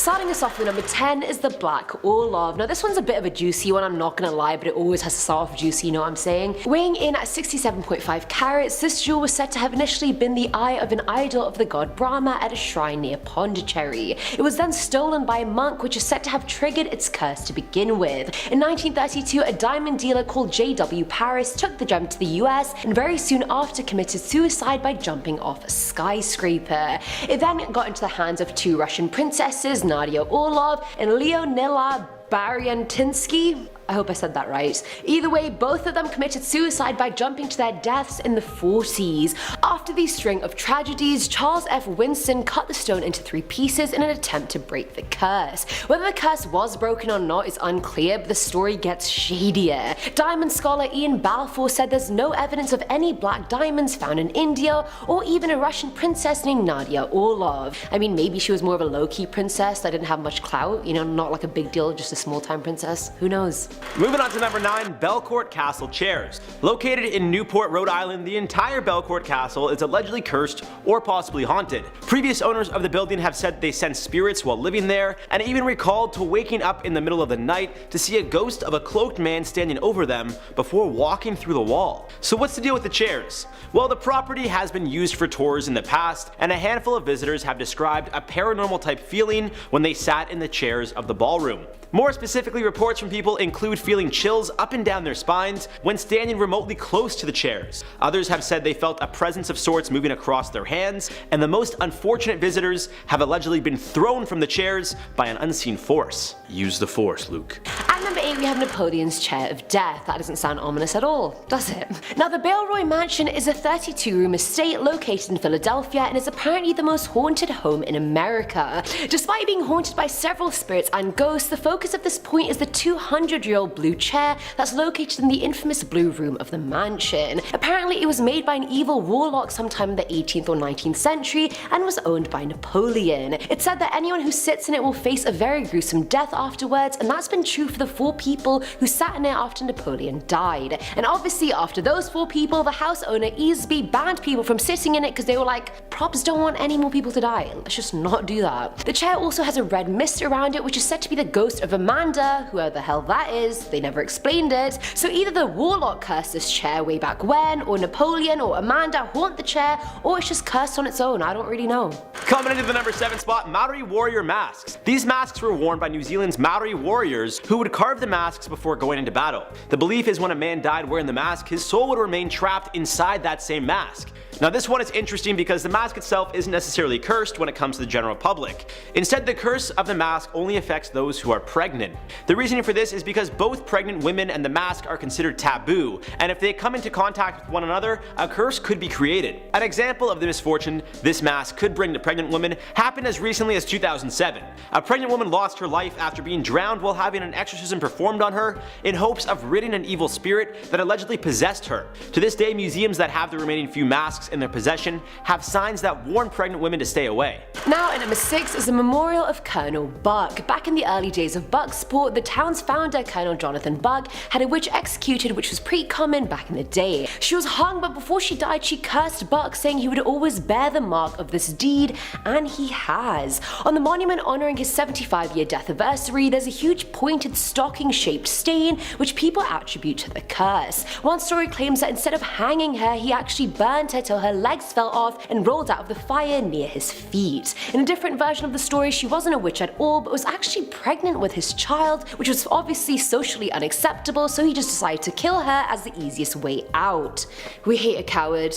Starting us off with number 10 is the Black Orlov. Now this one's a bit of a juicy one, I'm not gonna lie, but it always has to start off juicy, you know what I'm saying? Weighing in at 67.5 carats, this jewel was said to have initially been the eye of an idol of the god Brahma at a shrine near Pondicherry. It was then stolen by a monk, which is said to have triggered its curse to begin with. In 1932, a diamond dealer called J.W. Paris took the gem to the US and very soon after committed suicide by jumping off a skyscraper. It then got into the hands of two Russian princesses, Nadia Orlov and Leonila Baryantinsky. I hope I said that right. Either way, both of them committed suicide by jumping to their deaths in the 40s. After these string of tragedies, Charles F. Winston cut the stone into 3 pieces in an attempt to break the curse. Whether the curse was broken or not is unclear, but the story gets shadier. Diamond scholar Ian Balfour said there's no evidence of any black diamonds found in India, or even a Russian princess named Nadia Orlov. I mean, maybe she was more of a low-key princess that didn't have much clout, you know, not like a big deal, just a small-time princess. Who knows? Moving on to number 9, Belcourt Castle chairs. Located in Newport, Rhode Island, the entire Belcourt Castle is allegedly cursed or possibly haunted. Previous owners of the building have said they sensed spirits while living there, and even recalled to waking up in the middle of the night to see a ghost of a cloaked man standing over them before walking through the wall. So what's the deal with the chairs? Well, the property has been used for tours in the past, and a handful of visitors have described a paranormal type feeling when they sat in the chairs of the ballroom. More specifically, reports from people include feeling chills up and down their spines when standing remotely close to the chairs. Others have said they felt a presence of sorts moving across their hands, and the most unfortunate visitors have allegedly been thrown from the chairs by an unseen force. Use the force, Luke. At number 8 we have Napoleon's Chair of Death. That doesn't sound ominous at all, does it? Now the Baleroy Mansion is a 32-room estate located in Philadelphia and is apparently the most haunted home in America. Despite being haunted by several spirits and ghosts, the focus of this point is the 200-year-old blue chair that's located in the infamous Blue Room of the mansion. Apparently it was made by an evil warlock sometime in the 18th or 19th century and was owned by Napoleon. It's said that anyone who sits in it will face a very gruesome death afterwards, and that's been true for the 4 people who sat in it after Napoleon died. And obviously after those 4 people, the house owner easily banned people from sitting in it because they were like, props don't want any more people to die, let's just not do that. The chair also has a red mist around it, which is said to be the ghost of Amanda, whoever the hell that is, they never explained it. So either the warlock cursed this chair way back when, or Napoleon or Amanda haunt the chair, or it's just cursed on its own, I don't really know. Coming into the number 7 spot, Maori warrior masks. These masks were worn by New Zealand's Maori warriors who would carve the masks before going into battle. The belief is when a man died wearing the mask, his soul would remain trapped inside that same mask. Now this one is interesting because the mask itself isn't necessarily cursed when it comes to the general public. Instead, the curse of the mask only affects those who are pregnant. The reasoning for this is because both pregnant women and the mask are considered taboo, and if they come into contact with one another, a curse could be created. An example of the misfortune this mask could bring to pregnant women happened as recently as 2007. A pregnant woman lost her life after being drowned while having an exorcism performed on her in hopes of ridding an evil spirit that allegedly possessed her. To this day, museums that have the remaining few masks in their possession have signs that warn pregnant women to stay away. Now at number 6 is the memorial of Colonel Buck. Back in the early days of Bucksport, the town's founder, Colonel Jonathan Buck, had a witch executed, which was pretty common back in the day. She was hung, but before she died she cursed Buck, saying he would always bear the mark of this deed, and he has. On the monument honouring his 75-year death anniversary, there's a huge pointed stocking-shaped stain which people attribute to the curse. One story claims that instead of hanging her, he actually burned her till her legs fell off and rolled out of the fire near his feet. In a different version of the story, she wasn't a witch at all, but was actually pregnant with his child, which was obviously socially unacceptable, so he just decided to kill her as the easiest way out. We hate a coward.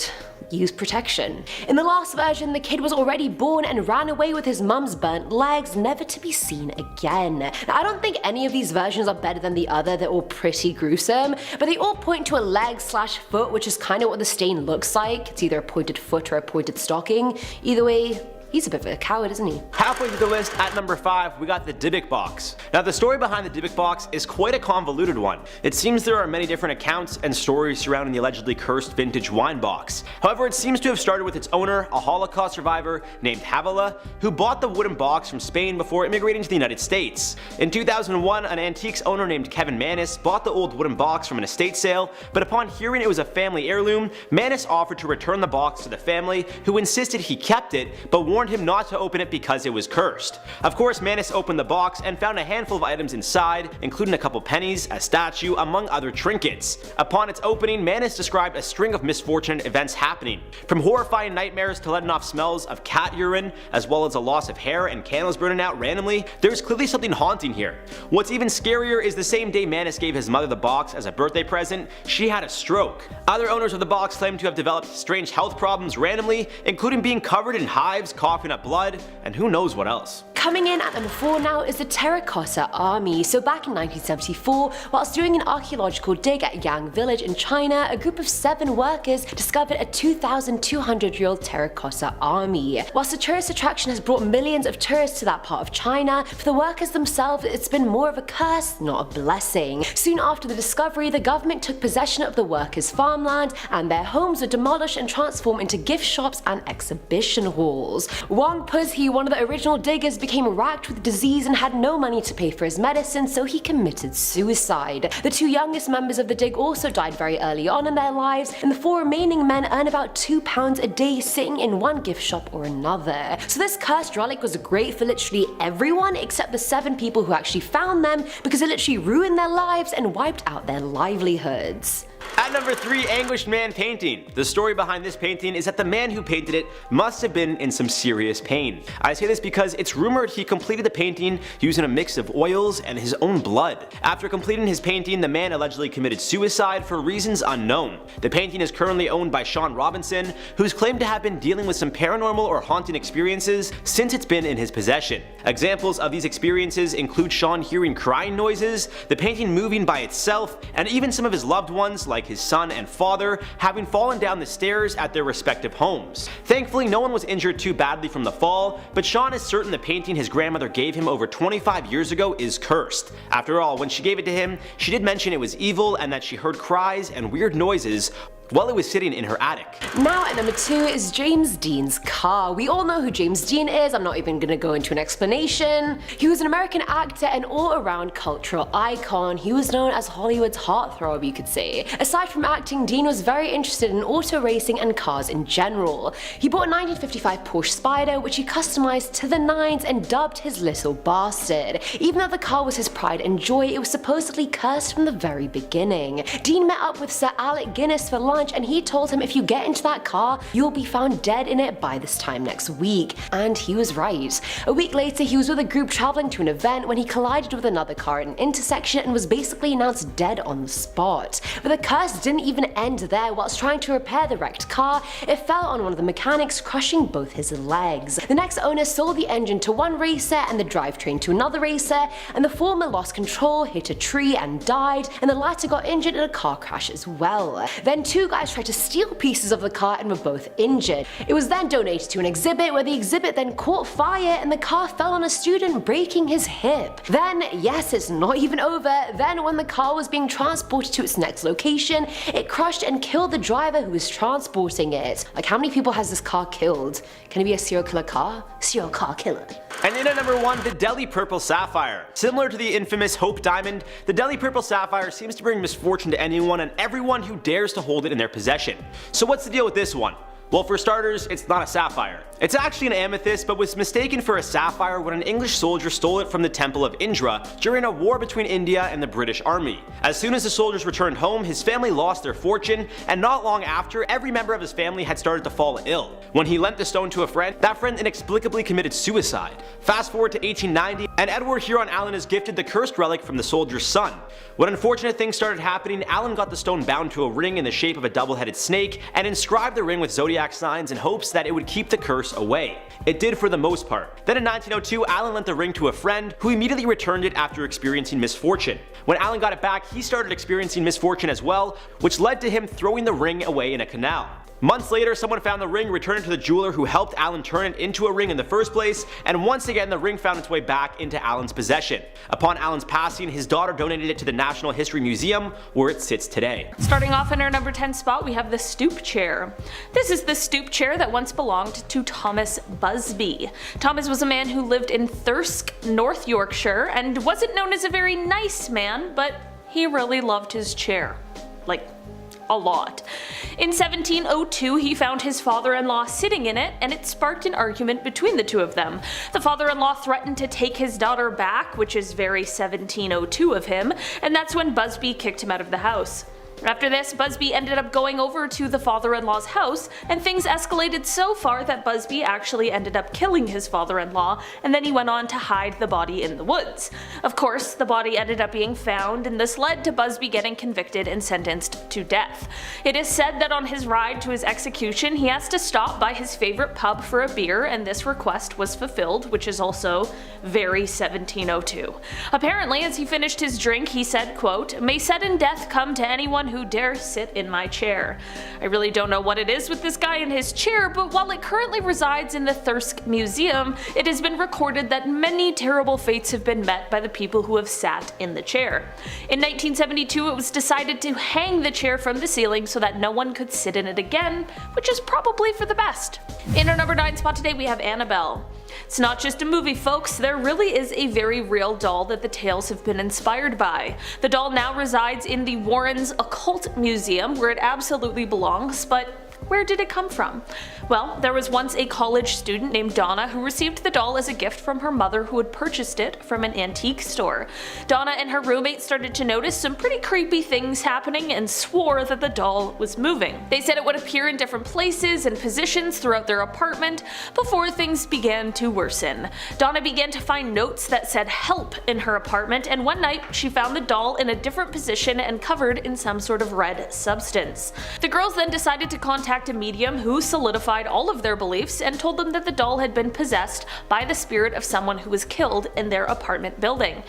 Use protection. In the last version, the kid was already born and ran away with his mum's burnt legs, never to be seen again. Now, I don't think any of these versions are better than the other, they're all pretty gruesome, but they all point to a leg slash foot, which is kind of what the stain looks like. It's either a pointed foot or a pointed stocking. Either way, he's a bit of a coward, isn't he? Halfway through the list, at number 5, we got the Dybbuk box. Now the story behind the Dybbuk box is quite a convoluted one. It seems there are many different accounts and stories surrounding the allegedly cursed vintage wine box. However, it seems to have started with its owner, a Holocaust survivor named Havala, who bought the wooden box from Spain before immigrating to the United States. In 2001, an antiques owner named Kevin Manis bought the old wooden box from an estate sale, but upon hearing it was a family heirloom, Manis offered to return the box to the family, who insisted he kept it, but warned him not to open it because it was cursed. Of course, Manus opened the box and found a handful of items inside, including a couple pennies, a statue, among other trinkets. Upon its opening, Manus described a string of misfortunate events happening, from horrifying nightmares to letting off smells of cat urine, as well as a loss of hair and candles burning out randomly. There's clearly something haunting here. What's even scarier is the same day Manus gave his mother the box as a birthday present, she had a stroke. Other owners of the box claim to have developed strange health problems randomly, including being covered in hives, coughing up blood, and who knows what else. Coming in at number 4 now is the Terracotta Army. So back in 1974, whilst doing an archaeological dig at Yang Village in China, a group of 7 workers discovered a 2,200-year-old terracotta army. Whilst the tourist attraction has brought millions of tourists to that part of China, for the workers themselves it's been more of a curse, not a blessing. Soon after the discovery, the government took possession of the workers' farmland, and their homes were demolished and transformed into gift shops and exhibition halls. Wang Puzhi, one of the original diggers, became racked with disease and had no money to pay for his medicine, so he committed suicide. The 2 youngest members of the dig also died very early on in their lives, and the 4 remaining men earn about £2 a day sitting in one gift shop or another. So this cursed relic was great for literally everyone except the 7 people who actually found them, because it literally ruined their lives and wiped out their livelihoods. At number 3, Anguished Man Painting. The story behind this painting is that the man who painted it must have been in some serious pain. I say this because it's rumored he completed the painting using a mix of oils and his own blood. After completing his painting, the man allegedly committed suicide for reasons unknown. The painting is currently owned by Sean Robinson, who's claimed to have been dealing with some paranormal or haunting experiences since it's been in his possession. Examples of these experiences include Sean hearing crying noises, the painting moving by itself, and even some of his loved ones like his son and father having fallen down the stairs at their respective homes. Thankfully, no one was injured too badly from the fall, but Sean is certain the painting his grandmother gave him over 25 years ago is cursed. After all, when she gave it to him, she did mention it was evil and that she heard cries and weird noises while it was sitting in her attic. Now at number 2 is James Dean's car. We all know who James Dean is, I'm not even gonna go into an explanation. He was an American actor and all-around cultural icon. He was known as Hollywood's heartthrob, you could say. Aside from acting, Dean was very interested in auto racing and cars in general. He bought a 1955 Porsche Spyder, which he customized to the nines and dubbed his little bastard. Even though the car was his pride and joy, it was supposedly cursed from the very beginning. Dean met up with Sir Alec Guinness for lunch, and he told him if you get into that car, you'll be found dead in it by this time next week. And he was right. A week later, he was with a group traveling to an event when he collided with another car at an intersection and was basically announced dead on the spot. But the curse didn't even end there. Whilst trying to repair the wrecked car, it fell on one of the mechanics, crushing both his legs. The next owner sold the engine to one racer and the drivetrain to another racer, and the former lost control, hit a tree and died, and the latter got injured in a car crash as well. Then 2 guys tried to steal pieces of the car and were both injured. It was then donated to an exhibit, where the exhibit then caught fire and the car fell on a student, breaking his hip. Then, yes, it's not even over, then when the car was being transported to its next location, it crushed and killed the driver who was transporting it. Like, how many people has this car killed? Can it be a serial killer car? Serial car killer. And in at number 1, the Delhi Purple Sapphire. Similar to the infamous Hope Diamond, the Delhi Purple Sapphire seems to bring misfortune to anyone and everyone who dares to hold it in their possession. So what's the deal with this one? Well, for starters, it's not a sapphire. It's actually an amethyst, but was mistaken for a sapphire when an English soldier stole it from the Temple of Indra during a war between India and the British Army. As soon as the soldiers returned home, his family lost their fortune, and not long after, every member of his family had started to fall ill. When he lent the stone to a friend, that friend inexplicably committed suicide. Fast forward to 1890, and Edward Huron Allen is gifted the cursed relic from the soldier's son. When unfortunate things started happening, Allen got the stone bound to a ring in the shape of a double-headed snake and inscribed the ring with zodiac signs in hopes that it would keep the curse away. It did for the most part. Then in 1902, Allen lent the ring to a friend who immediately returned it after experiencing misfortune. When Allen got it back, he started experiencing misfortune as well, which led to him throwing the ring away in a canal. Months later, someone found the ring, returned it to the jeweler who helped Allen turn it into a ring in the first place, and once again the ring found its way back into Allen's possession. Upon Allen's passing, his daughter donated it to the National History Museum, where it sits today. Starting off in our number 10 spot, we have the stoop chair. This is the stoop chair that once belonged to Thomas Busby. Thomas was a man who lived in Thirsk, North Yorkshire, and wasn't known as a very nice man, but he really loved his chair. Like, a lot. In 1702, he found his father-in-law sitting in it, and it sparked an argument between the two of them. The father-in-law threatened to take his daughter back, which is very 1702 of him, and that's when Busby kicked him out of the house. After this, Busby ended up going over to the father-in-law's house, and things escalated so far that Busby actually ended up killing his father-in-law, and then he went on to hide the body in the woods. Of course, the body ended up being found, and this led to Busby getting convicted and sentenced to death. It is said that on his ride to his execution, he has to stop by his favorite pub for a beer, and this request was fulfilled, which is also very 1702. Apparently, as he finished his drink, he said, quote, "May sudden death come to anyone who dare sit in my chair." I really don't know what it is with this guy in his chair, but while it currently resides in the Thirsk Museum, it has been recorded that many terrible fates have been met by the people who have sat in the chair. In 1972, it was decided to hang the chair from the ceiling so that no one could sit in it again, which is probably for the best. In our number 9 spot today, we have Annabelle. It's not just a movie, folks, there really is a very real doll that the tales have been inspired by. The doll now resides in the Warrens Occult Museum, where it absolutely belongs, but where did it come from? Well, there was once a college student named Donna who received the doll as a gift from her mother, who had purchased it from an antique store. Donna and her roommate started to notice some pretty creepy things happening and swore that the doll was moving. They said it would appear in different places and positions throughout their apartment before things began to worsen. Donna began to find notes that said help in her apartment, and one night she found the doll in a different position and covered in some sort of red substance. The girls then decided to contact a medium who solidified all of their beliefs and told them that the doll had been possessed by the spirit of someone who was killed in their apartment building.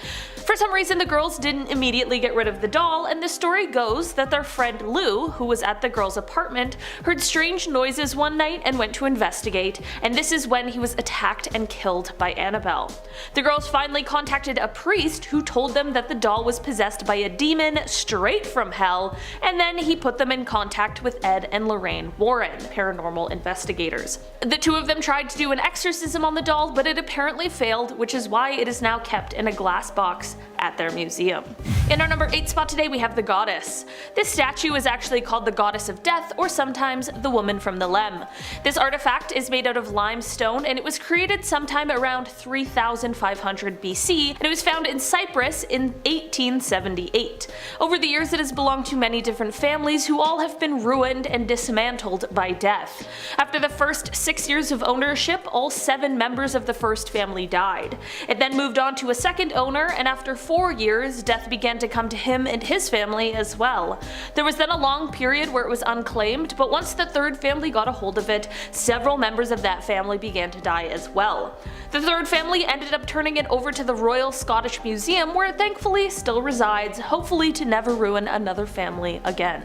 For some reason, the girls didn't immediately get rid of the doll, and the story goes that their friend Lou, who was at the girls' apartment, heard strange noises one night and went to investigate, and this is when he was attacked and killed by Annabelle. The girls finally contacted a priest who told them that the doll was possessed by a demon straight from hell, and then he put them in contact with Ed and Lorraine Warren, paranormal investigators. The two of them tried to do an exorcism on the doll, but it apparently failed, which is why it is now kept in a glass box at their museum. In our number 8 spot today, we have the Goddess. This statue is actually called the Goddess of Death, or sometimes the Woman from the Lem. This artifact is made out of limestone, and it was created sometime around 3500 BC, and it was found in Cyprus in 1878. Over the years, it has belonged to many different families who all have been ruined and dismantled by death. After the first 6 years of ownership, all 7 members of the first family died. It then moved on to a second owner, and after 4 years, death began to come to him and his family as well. There was then a long period where it was unclaimed, but once the third family got a hold of it, several members of that family began to die as well. The third family ended up turning it over to the Royal Scottish Museum, where it thankfully still resides, hopefully to never ruin another family again.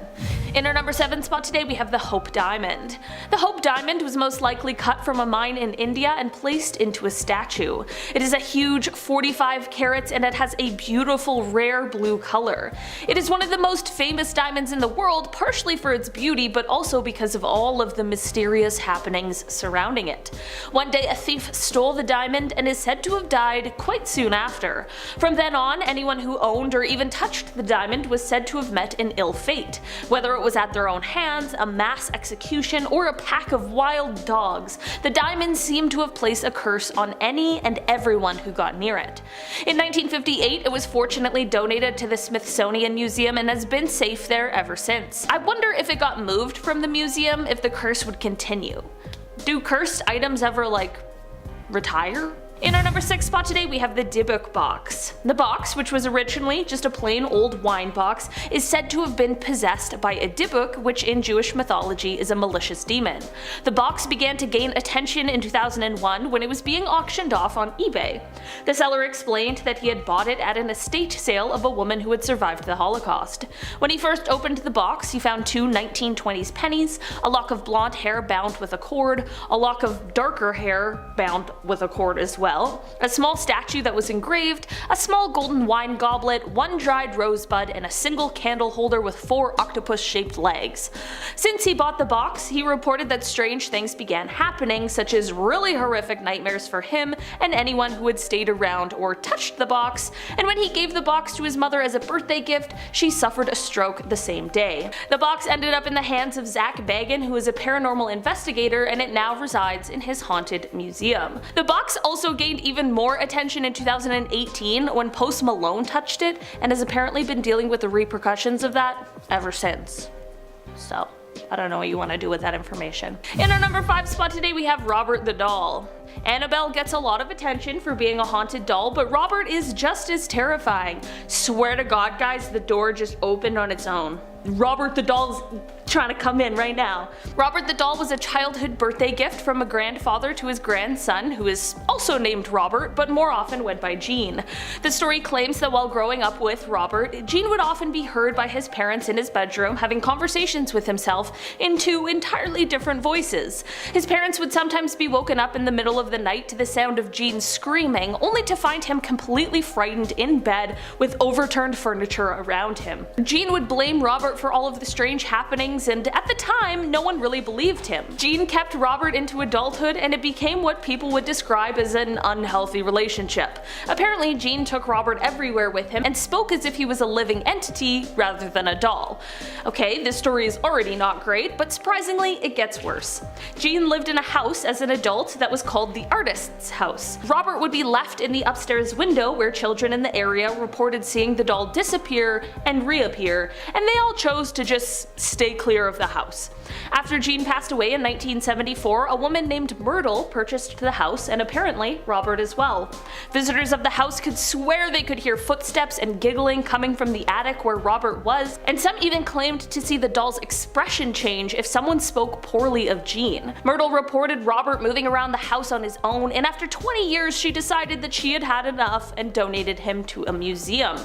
In our number 7 spot today, we have the Hope Diamond. The Hope Diamond was most likely cut from a mine in India and placed into a statue. It is a huge 45 carats, and it has a beautiful rare blue color. It is one of the most famous diamonds in the world, partially for its beauty, but also because of all of the mysterious happenings surrounding it. One day a thief stole the diamond and is said to have died quite soon after. From then on, anyone who owned or even touched the diamond was said to have met an ill fate. Whether it was at their own hands, a mass execution, or a pack of wild dogs, the diamond seemed to have placed a curse on any and everyone who got near it. In 1958, it was fortunately donated to the Smithsonian Museum and has been safe there ever since. I wonder if it got moved from the museum, if the curse would continue. Do cursed items ever, like, retire? In our number 6 spot today, we have the Dybbuk box. The box, which was originally just a plain old wine box, is said to have been possessed by a Dybbuk, which in Jewish mythology is a malicious demon. The box began to gain attention in 2001 when it was being auctioned off on eBay. The seller explained that he had bought it at an estate sale of a woman who had survived the Holocaust. When he first opened the box, he found 2 1920s pennies, a lock of blonde hair bound with a cord, a lock of darker hair bound with a cord as well. Well, a small statue that was engraved, a small golden wine goblet, one dried rosebud, and a single candle holder with 4 octopus-shaped legs. Since he bought the box, he reported that strange things began happening, such as really horrific nightmares for him and anyone who had stayed around or touched the box, and when he gave the box to his mother as a birthday gift, she suffered a stroke the same day. The box ended up in the hands of Zach Bagan, who is a paranormal investigator, and it now resides in his haunted museum. The box also gained even more attention in 2018 when Post Malone touched it, and has apparently been dealing with the repercussions of that ever since. So, I don't know what you want to do with that information. In our number 5 spot today we have Robert the Doll. Annabelle gets a lot of attention for being a haunted doll, but Robert is just as terrifying. Swear to God guys, the door just opened on its own. Robert the Doll's trying to come in right now. Robert the Doll was a childhood birthday gift from a grandfather to his grandson, who is also named Robert, but more often went by Gene. The story claims that while growing up with Robert, Gene would often be heard by his parents in his bedroom having conversations with himself in 2 entirely different voices. His parents would sometimes be woken up in the middle of the night to the sound of Gene screaming, only to find him completely frightened in bed with overturned furniture around him. Gene would blame Robert for all of the strange happenings, and at the time, no one really believed him. Gene kept Robert into adulthood, and it became what people would describe as an unhealthy relationship. Apparently, Gene took Robert everywhere with him and spoke as if he was a living entity rather than a doll. Okay, this story is already not great, but surprisingly, it gets worse. Gene lived in a house as an adult that was called the Artist's House. Robert would be left in the upstairs window where children in the area reported seeing the doll disappear and reappear, and they all chose to just stay clear of the house. After Gene passed away in 1974, a woman named Myrtle purchased the house, and apparently Robert as well. Visitors of the house could swear they could hear footsteps and giggling coming from the attic where Robert was, and some even claimed to see the doll's expression change if someone spoke poorly of Gene. Myrtle reported Robert moving around the house on his own, and after 20 years she decided that she had had enough and donated him to a museum.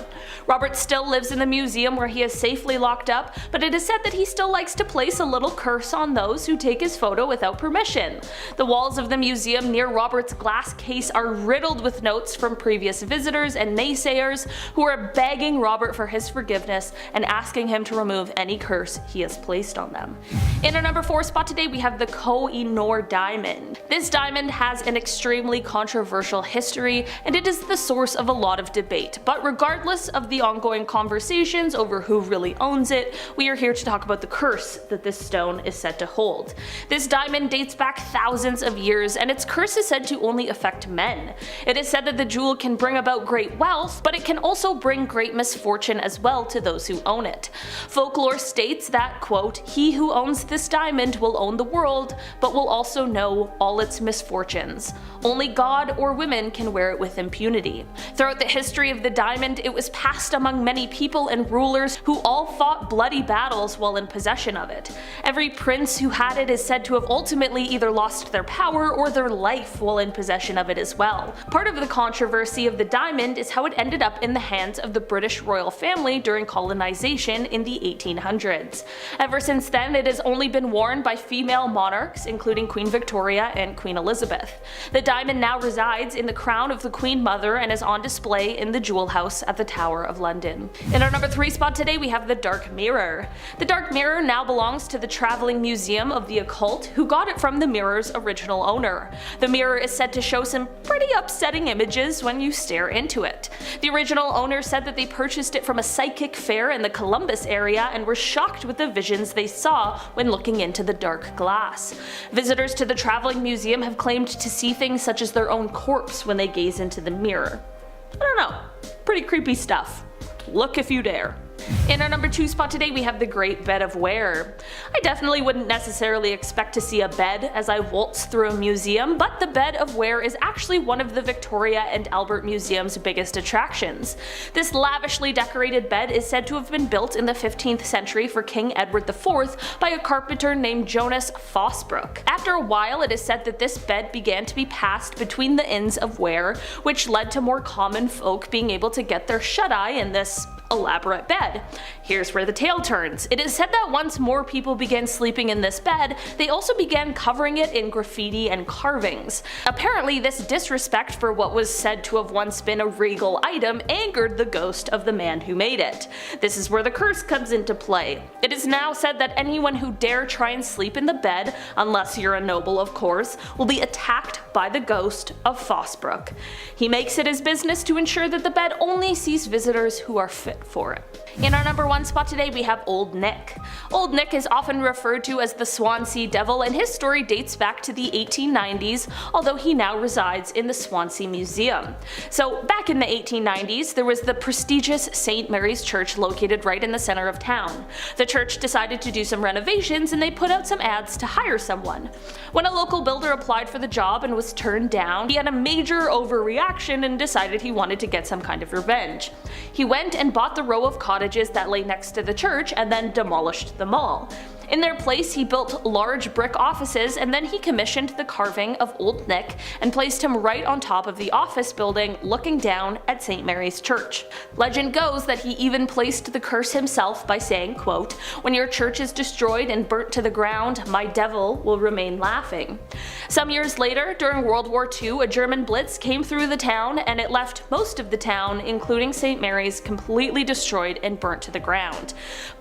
Robert still lives in the museum where he is safely locked up, but it is said that he still likes to place a little curse on those who take his photo without permission. The walls of the museum near Robert's glass case are riddled with notes from previous visitors and naysayers who are begging Robert for his forgiveness and asking him to remove any curse he has placed on them. In our number 4 spot today we have the Koh-i-Noor diamond. This diamond has an extremely controversial history, and it is the source of a lot of debate, but regardless of the ongoing conversations over who really owns it, we are here to talk about the curse that this stone is said to hold. This diamond dates back thousands of years, and its curse is said to only affect men. It is said that the jewel can bring about great wealth, but it can also bring great misfortune as well to those who own it. Folklore states that, quote, "He who owns this diamond will own the world, but will also know all its misfortunes. Only God or women can wear it with impunity." Throughout the history of the diamond, it was passed among many people and rulers who all fought bloody battles while in possession of it. Every prince who had it is said to have ultimately either lost their power or their life while in possession of it as well. Part of the controversy of the diamond is how it ended up in the hands of the British royal family during colonization in the 1800s. Ever since then, it has only been worn by female monarchs, including Queen Victoria and Queen Elizabeth. The diamond now resides in the crown of the Queen Mother and is on display in the Jewel House at the Tower of London. In our number 3 spot today we have the Dark Mirror. The Dark Mirror now belongs to the Traveling Museum of the Occult, who got it from the mirror's original owner. The mirror is said to show some pretty upsetting images when you stare into it. The original owner said that they purchased it from a psychic fair in the Columbus area and were shocked with the visions they saw when looking into the dark glass. Visitors to the Traveling Museum have claimed to see things such as their own corpse when they gaze into the mirror. I don't know, pretty creepy stuff. Look if you dare. In our number 2 spot today we have the Great Bed of Ware. I definitely wouldn't necessarily expect to see a bed as I waltz through a museum, but the Bed of Ware is actually one of the Victoria and Albert Museum's biggest attractions. This lavishly decorated bed is said to have been built in the 15th century for King Edward IV by a carpenter named Jonas Fosbrook. After a while, it is said that this bed began to be passed between the inns of Ware, which led to more common folk being able to get their shut-eye in this elaborate bed. Here's where the tale turns. It is said that once more people began sleeping in this bed, they also began covering it in graffiti and carvings. Apparently, this disrespect for what was said to have once been a regal item angered the ghost of the man who made it. This is where the curse comes into play. It is now said that anyone who dare try and sleep in the bed, unless you're a noble of course, will be attacked by the ghost of Fosbrook. He makes it his business to ensure that the bed only sees visitors who are fit for it. In our number 1 spot today we have Old Nick. Old Nick is often referred to as the Swansea Devil, and his story dates back to the 1890s, although he now resides in the Swansea Museum. So back in the 1890s there was the prestigious St. Mary's Church located right in the center of town. The church decided to do some renovations and they put out some ads to hire someone. When a local builder applied for the job and was turned down, he had a major overreaction and decided he wanted to get some kind of revenge. He went and bought the row of cottages that lay next to the church and then demolished them all. In their place he built large brick offices, and then he commissioned the carving of Old Nick and placed him right on top of the office building looking down at St. Mary's Church. Legend goes that he even placed the curse himself by saying, quote, "When your church is destroyed and burnt to the ground, my devil will remain laughing." Some years later, during World War II, a German blitz came through the town and it left most of the town, including St. Mary's, completely destroyed and burnt to the ground.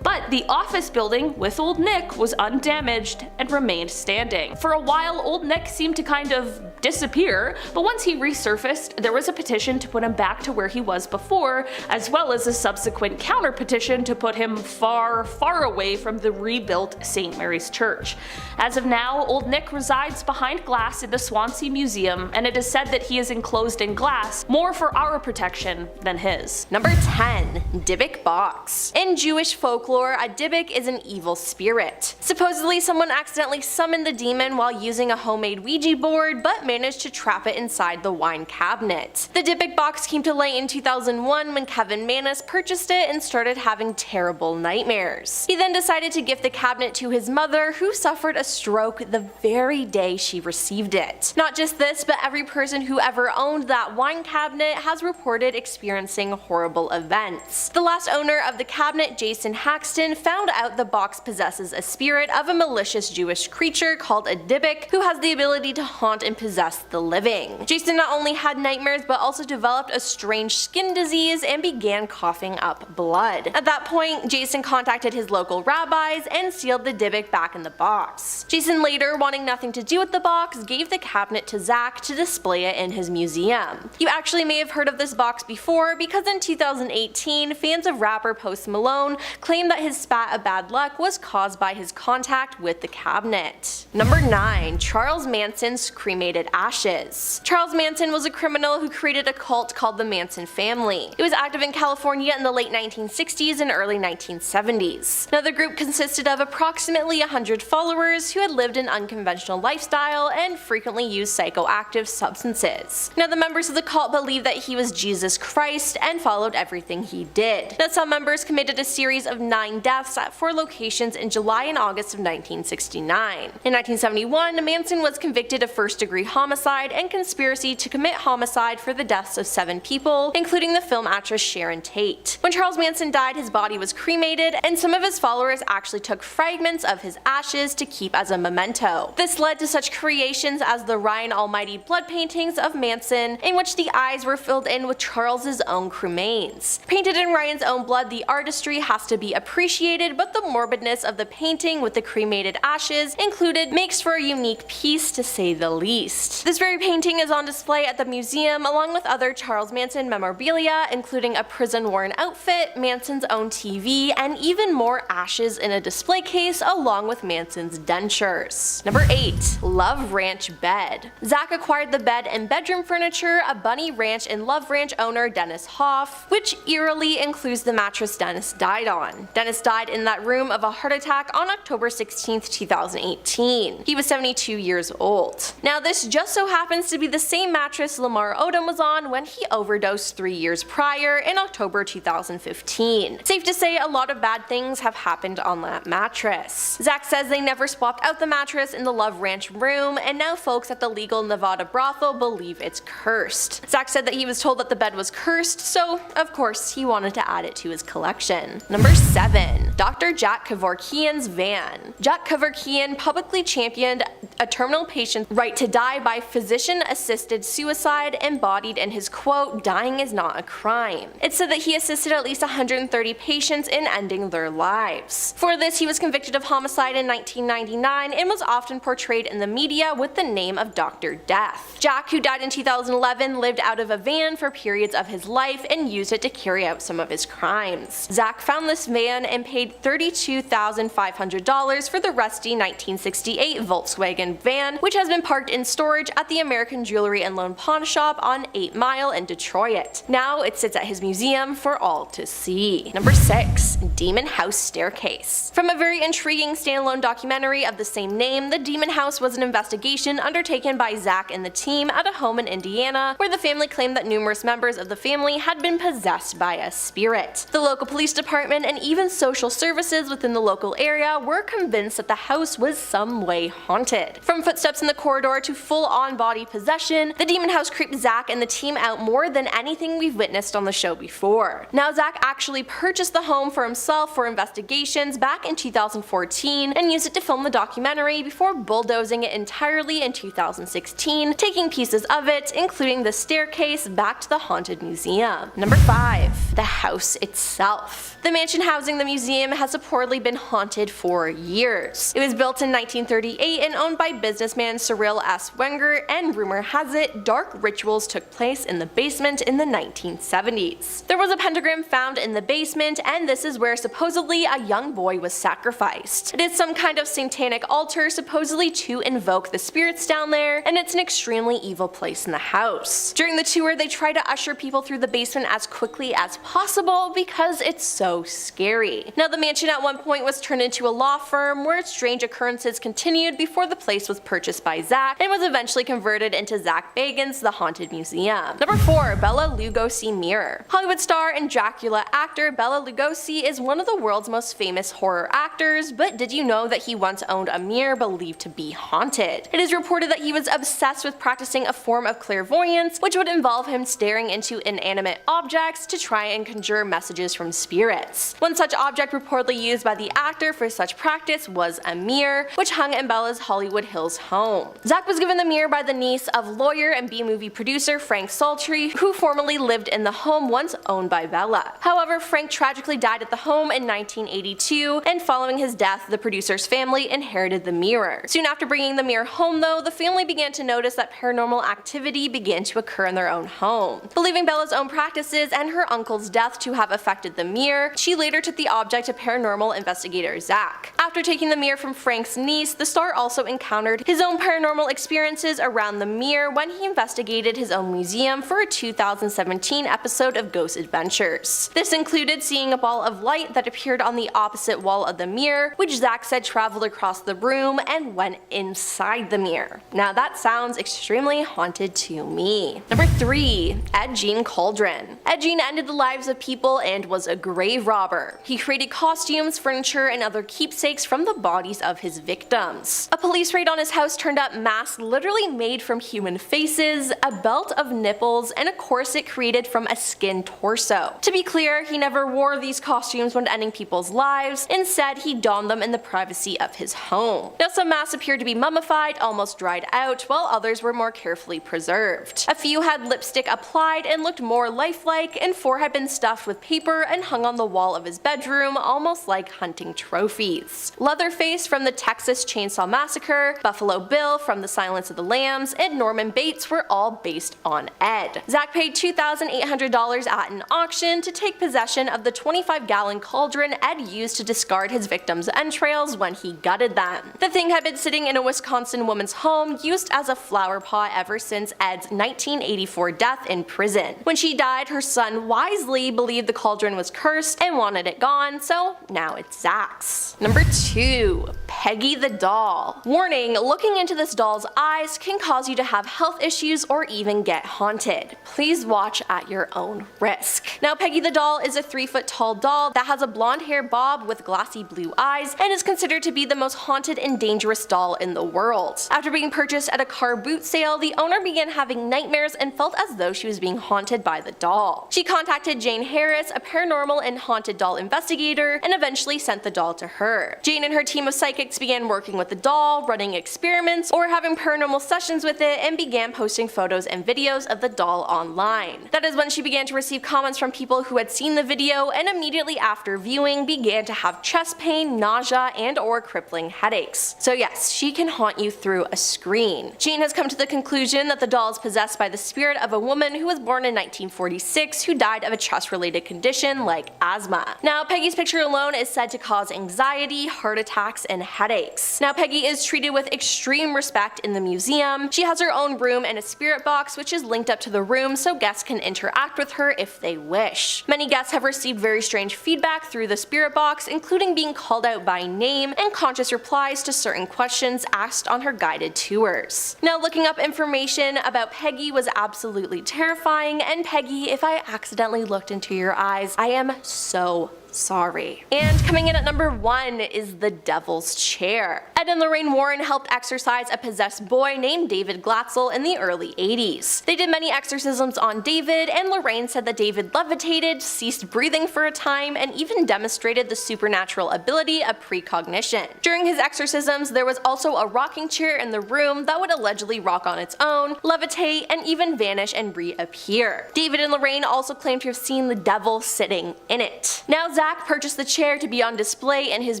But the office building with Old Nick was undamaged and remained standing. For a while, Old Nick seemed to kind of disappear, but once he resurfaced, there was a petition to put him back to where he was before, as well as a subsequent counter petition to put him far, far away from the rebuilt St. Mary's Church. As of now, Old Nick resides behind glass in the Swansea Museum, and it is said that he is enclosed in glass more for our protection than his. Number 10. Dybbuk Box. In Jewish folklore, a dybbuk is an evil spirit. Supposedly someone accidentally summoned the demon while using a homemade Ouija board, but managed to trap it inside the wine cabinet. The Dybbuk box came to light in 2001 when Kevin Mannis purchased it and started having terrible nightmares. He then decided to gift the cabinet to his mother, who suffered a stroke the very day she received it. Not just this, but every person who ever owned that wine cabinet has reported experiencing horrible events. The last owner of the cabinet, Jason Haxton, found out the box possesses a spirit of a malicious Jewish creature called a Dybbuk, who has the ability to haunt and possess the living. Jason not only had nightmares but also developed a strange skin disease and began coughing up blood. At that point, Jason contacted his local rabbis and sealed the Dybbuk back in the box. Jason later, wanting nothing to do with the box, gave the cabinet to Zach to display it in his museum. You actually may have heard of this box before, because in 2018, fans of rapper Post Malone claimed that his spat of bad luck was caused by his contact with the cabinet. Number 9. Charles Manson's cremated ashes. Charles Manson was a criminal who created a cult called the Manson family. It was active in California in the late 1960s and early 1970s. Now, the group consisted of approximately 100 followers who had lived an unconventional lifestyle and frequently used psychoactive substances. Now, the members of the cult believed that he was Jesus Christ and followed everything he did. Now, some members committed a series of 9 deaths at 4 locations in July and August of 1969. In 1971, Manson was convicted of first-degree homicide and conspiracy to commit homicide for the deaths of 7 people, including the film actress Sharon Tate. When Charles Manson died, his body was cremated, and some of his followers actually took fragments of his ashes to keep as a memento. This led to such creations as the Ryan Almighty blood paintings of Manson, in which the eyes were filled in with Charles's own cremains. Painted in Ryan's own blood, the artistry has to be appreciated, but the morbidness of the painting with the cremated ashes included makes for a unique piece, to say the least. This very painting is on display at the museum along with other Charles Manson memorabilia, including a prison-worn outfit, Manson's own TV, and even more ashes in a display case along with Manson's dentures. Number 8. Love Ranch Bed. Zach acquired the bed and bedroom furniture of Bunny Ranch and Love Ranch owner Dennis Hoff, which eerily includes the mattress Dennis died on. Dennis died in that room of a heart attack Zach on October 16, 2018. He was 72 years old. Now this just so happens to be the same mattress Lamar Odom was on when he overdosed 3 years prior in October 2015. Safe to say a lot of bad things have happened on that mattress. Zach says they never swapped out the mattress in the Love Ranch room, and now folks at the legal Nevada brothel believe it's cursed. Zach said that he was told that the bed was cursed, so of course he wanted to add it to his collection. Number 7. Dr. Jack Kevorkian's van. Jack Kevorkian publicly championed a terminal patient's right to die by physician-assisted suicide, embodied in his quote, "Dying is not a crime." It said that he assisted at least 130 patients in ending their lives. For this, he was convicted of homicide in 1999 and was often portrayed in the media with the name of Dr. Death. Jack, who died in 2011, lived out of a van for periods of his life and used it to carry out some of his crimes. Zach found this van and paid $32,500 for the rusty 1968 Volkswagen van, which has been parked in storage at the American Jewelry and Loan Pawn Shop on 8 Mile in Detroit. Now it sits at his museum for all to see. Number 6. Demon House Staircase. From a very intriguing standalone documentary of the same name, the Demon House was an investigation undertaken by Zach and the team at a home in Indiana, where the family claimed that numerous members of the family had been possessed by a spirit. The local police department and even social services within the local area were convinced that the house was some way haunted. From footsteps in the corridor to full-on body possession, the Demon House creeped Zach and the team out more than anything we've witnessed on the show before. Now Zach actually purchased the home for himself for investigations back in 2014 and used it to film the documentary before bulldozing it entirely in 2016, taking pieces of it, including the staircase, back to the haunted museum. Number 5. The house itself. The mansion housing the museum has reportedly been haunted for years. It was built in 1938 and owned by businessman Cyril S. Wenger, and rumor has it dark rituals took place in the basement in the 1970s. There was a pentagram found in the basement, and this is where supposedly a young boy was sacrificed. It is some kind of satanic altar supposedly to invoke the spirits down there, and it's an extremely evil place in the house. During the tour, they try to usher people through the basement as quickly as possible because it's so scary. Now the mansion at one point was turned into a law firm where strange occurrences continued before the place was purchased by Zach and was eventually converted into Zach Bagans' The Haunted Museum. Number 4. Bela Lugosi Mirror. Hollywood star and Dracula actor Bela Lugosi is one of the world's most famous horror actors, but did you know that he once owned a mirror believed to be haunted? It is reported that he was obsessed with practicing a form of clairvoyance, which would involve him staring into inanimate objects to try and conjure messages from spirits. One such object reportedly used by the actor for such practice was a mirror, which hung in Bela's Hollywood Hills home. Zach was given the mirror by the niece of lawyer and B-movie producer Frank Saltry, who formerly lived in the home once owned by Bela. However, Frank tragically died at the home in 1982, and following his death, the producer's family inherited the mirror. Soon after bringing the mirror home though, the family began to notice that paranormal activity began to occur in their own home. Believing Bela's own practices and her uncle's death to have affected the mirror, she later took the object to paranormal investigator Zach. After taking the mirror from Frank's niece, the star also encountered his own paranormal experiences around the mirror when he investigated his own museum for a 2017 episode of Ghost Adventures. This included seeing a ball of light that appeared on the opposite wall of the mirror, which Zach said traveled across the room and went inside the mirror. Now that sounds extremely haunted to me. Number 3. Ed Gein Cauldron. Ed Gein ended the lives of people and was a grave robber. He created costumes, furniture, and other keepsakes from the bodies of his victims. A police raid on his house turned up masks literally made from human faces, a belt of nipples, and a corset created from a skin torso. To be clear, he never wore these costumes when ending people's lives. Instead, he donned them in the privacy of his home. Now some masks appeared to be mummified, almost dried out, while others were more carefully preserved. A few had lipstick applied and looked more lifelike, and 4 had been stuffed with paper and hung on the wall of his bedroom almost like hunting trophies. Leatherface from the Texas Chainsaw Massacre, Buffalo Bill from The Silence of the Lambs, and Norman Bates were all based on Ed. Zach paid $2,800 at an auction to take possession of the 25-gallon cauldron Ed used to discard his victims' entrails when he gutted them. The thing had been sitting in a Wisconsin woman's home, used as a flower pot ever since Ed's 1984 death in prison. When she died, her son wisely believed the cauldron was cursed and wanted it gone, so now it's Zach's. headaches. Number 2. Peggy the doll. Warning, looking into this doll's eyes can cause you to have health issues or even get haunted. Please watch at your own risk. Now, Peggy the doll is a 3-foot tall doll that has a blonde hair bob with glassy blue eyes and is considered to be the most haunted and dangerous doll in the world. After being purchased at a car boot sale, the owner began having nightmares and felt as though she was being haunted by the doll. She contacted Jane Harris, a paranormal and haunted doll investigator, and eventually sent the doll to her. Jane and her team of psychics began working with the doll, running experiments, or having paranormal sessions with it, and began posting photos and videos of the doll online. That is when she began to receive comments from people who had seen the video and immediately after viewing began to have chest pain, nausea, and or crippling headaches. So yes, she can haunt you through a screen. Jane has come to the conclusion that the doll is possessed by the spirit of a woman who was born in 1946 who died of a chest-related condition like asthma. Now, Peggy's picture alone is said to cause anxiety, heart attacks, and headaches. Now, Peggy is treated with extreme respect in the museum. She has her own room and a spirit box which is linked up to the room so guests can interact with her if they wish. Many guests have received very strange feedback through the spirit box, including being called out by name and conscious replies to certain questions asked on her guided tours. Now, looking up information about Peggy was absolutely terrifying, and Peggy, if I accidentally looked into your eyes, I am so sorry. And coming in at number 1 is the Devil's Chair. Ed and Lorraine Warren helped exorcise a possessed boy named David Glatzel in the early 80s. They did many exorcisms on David, and Lorraine said that David levitated, ceased breathing for a time, and even demonstrated the supernatural ability of precognition. During his exorcisms, there was also a rocking chair in the room that would allegedly rock on its own, levitate, and even vanish and reappear. David and Lorraine also claimed to have seen the devil sitting in it. Now, Zach purchased the chair to be on display in his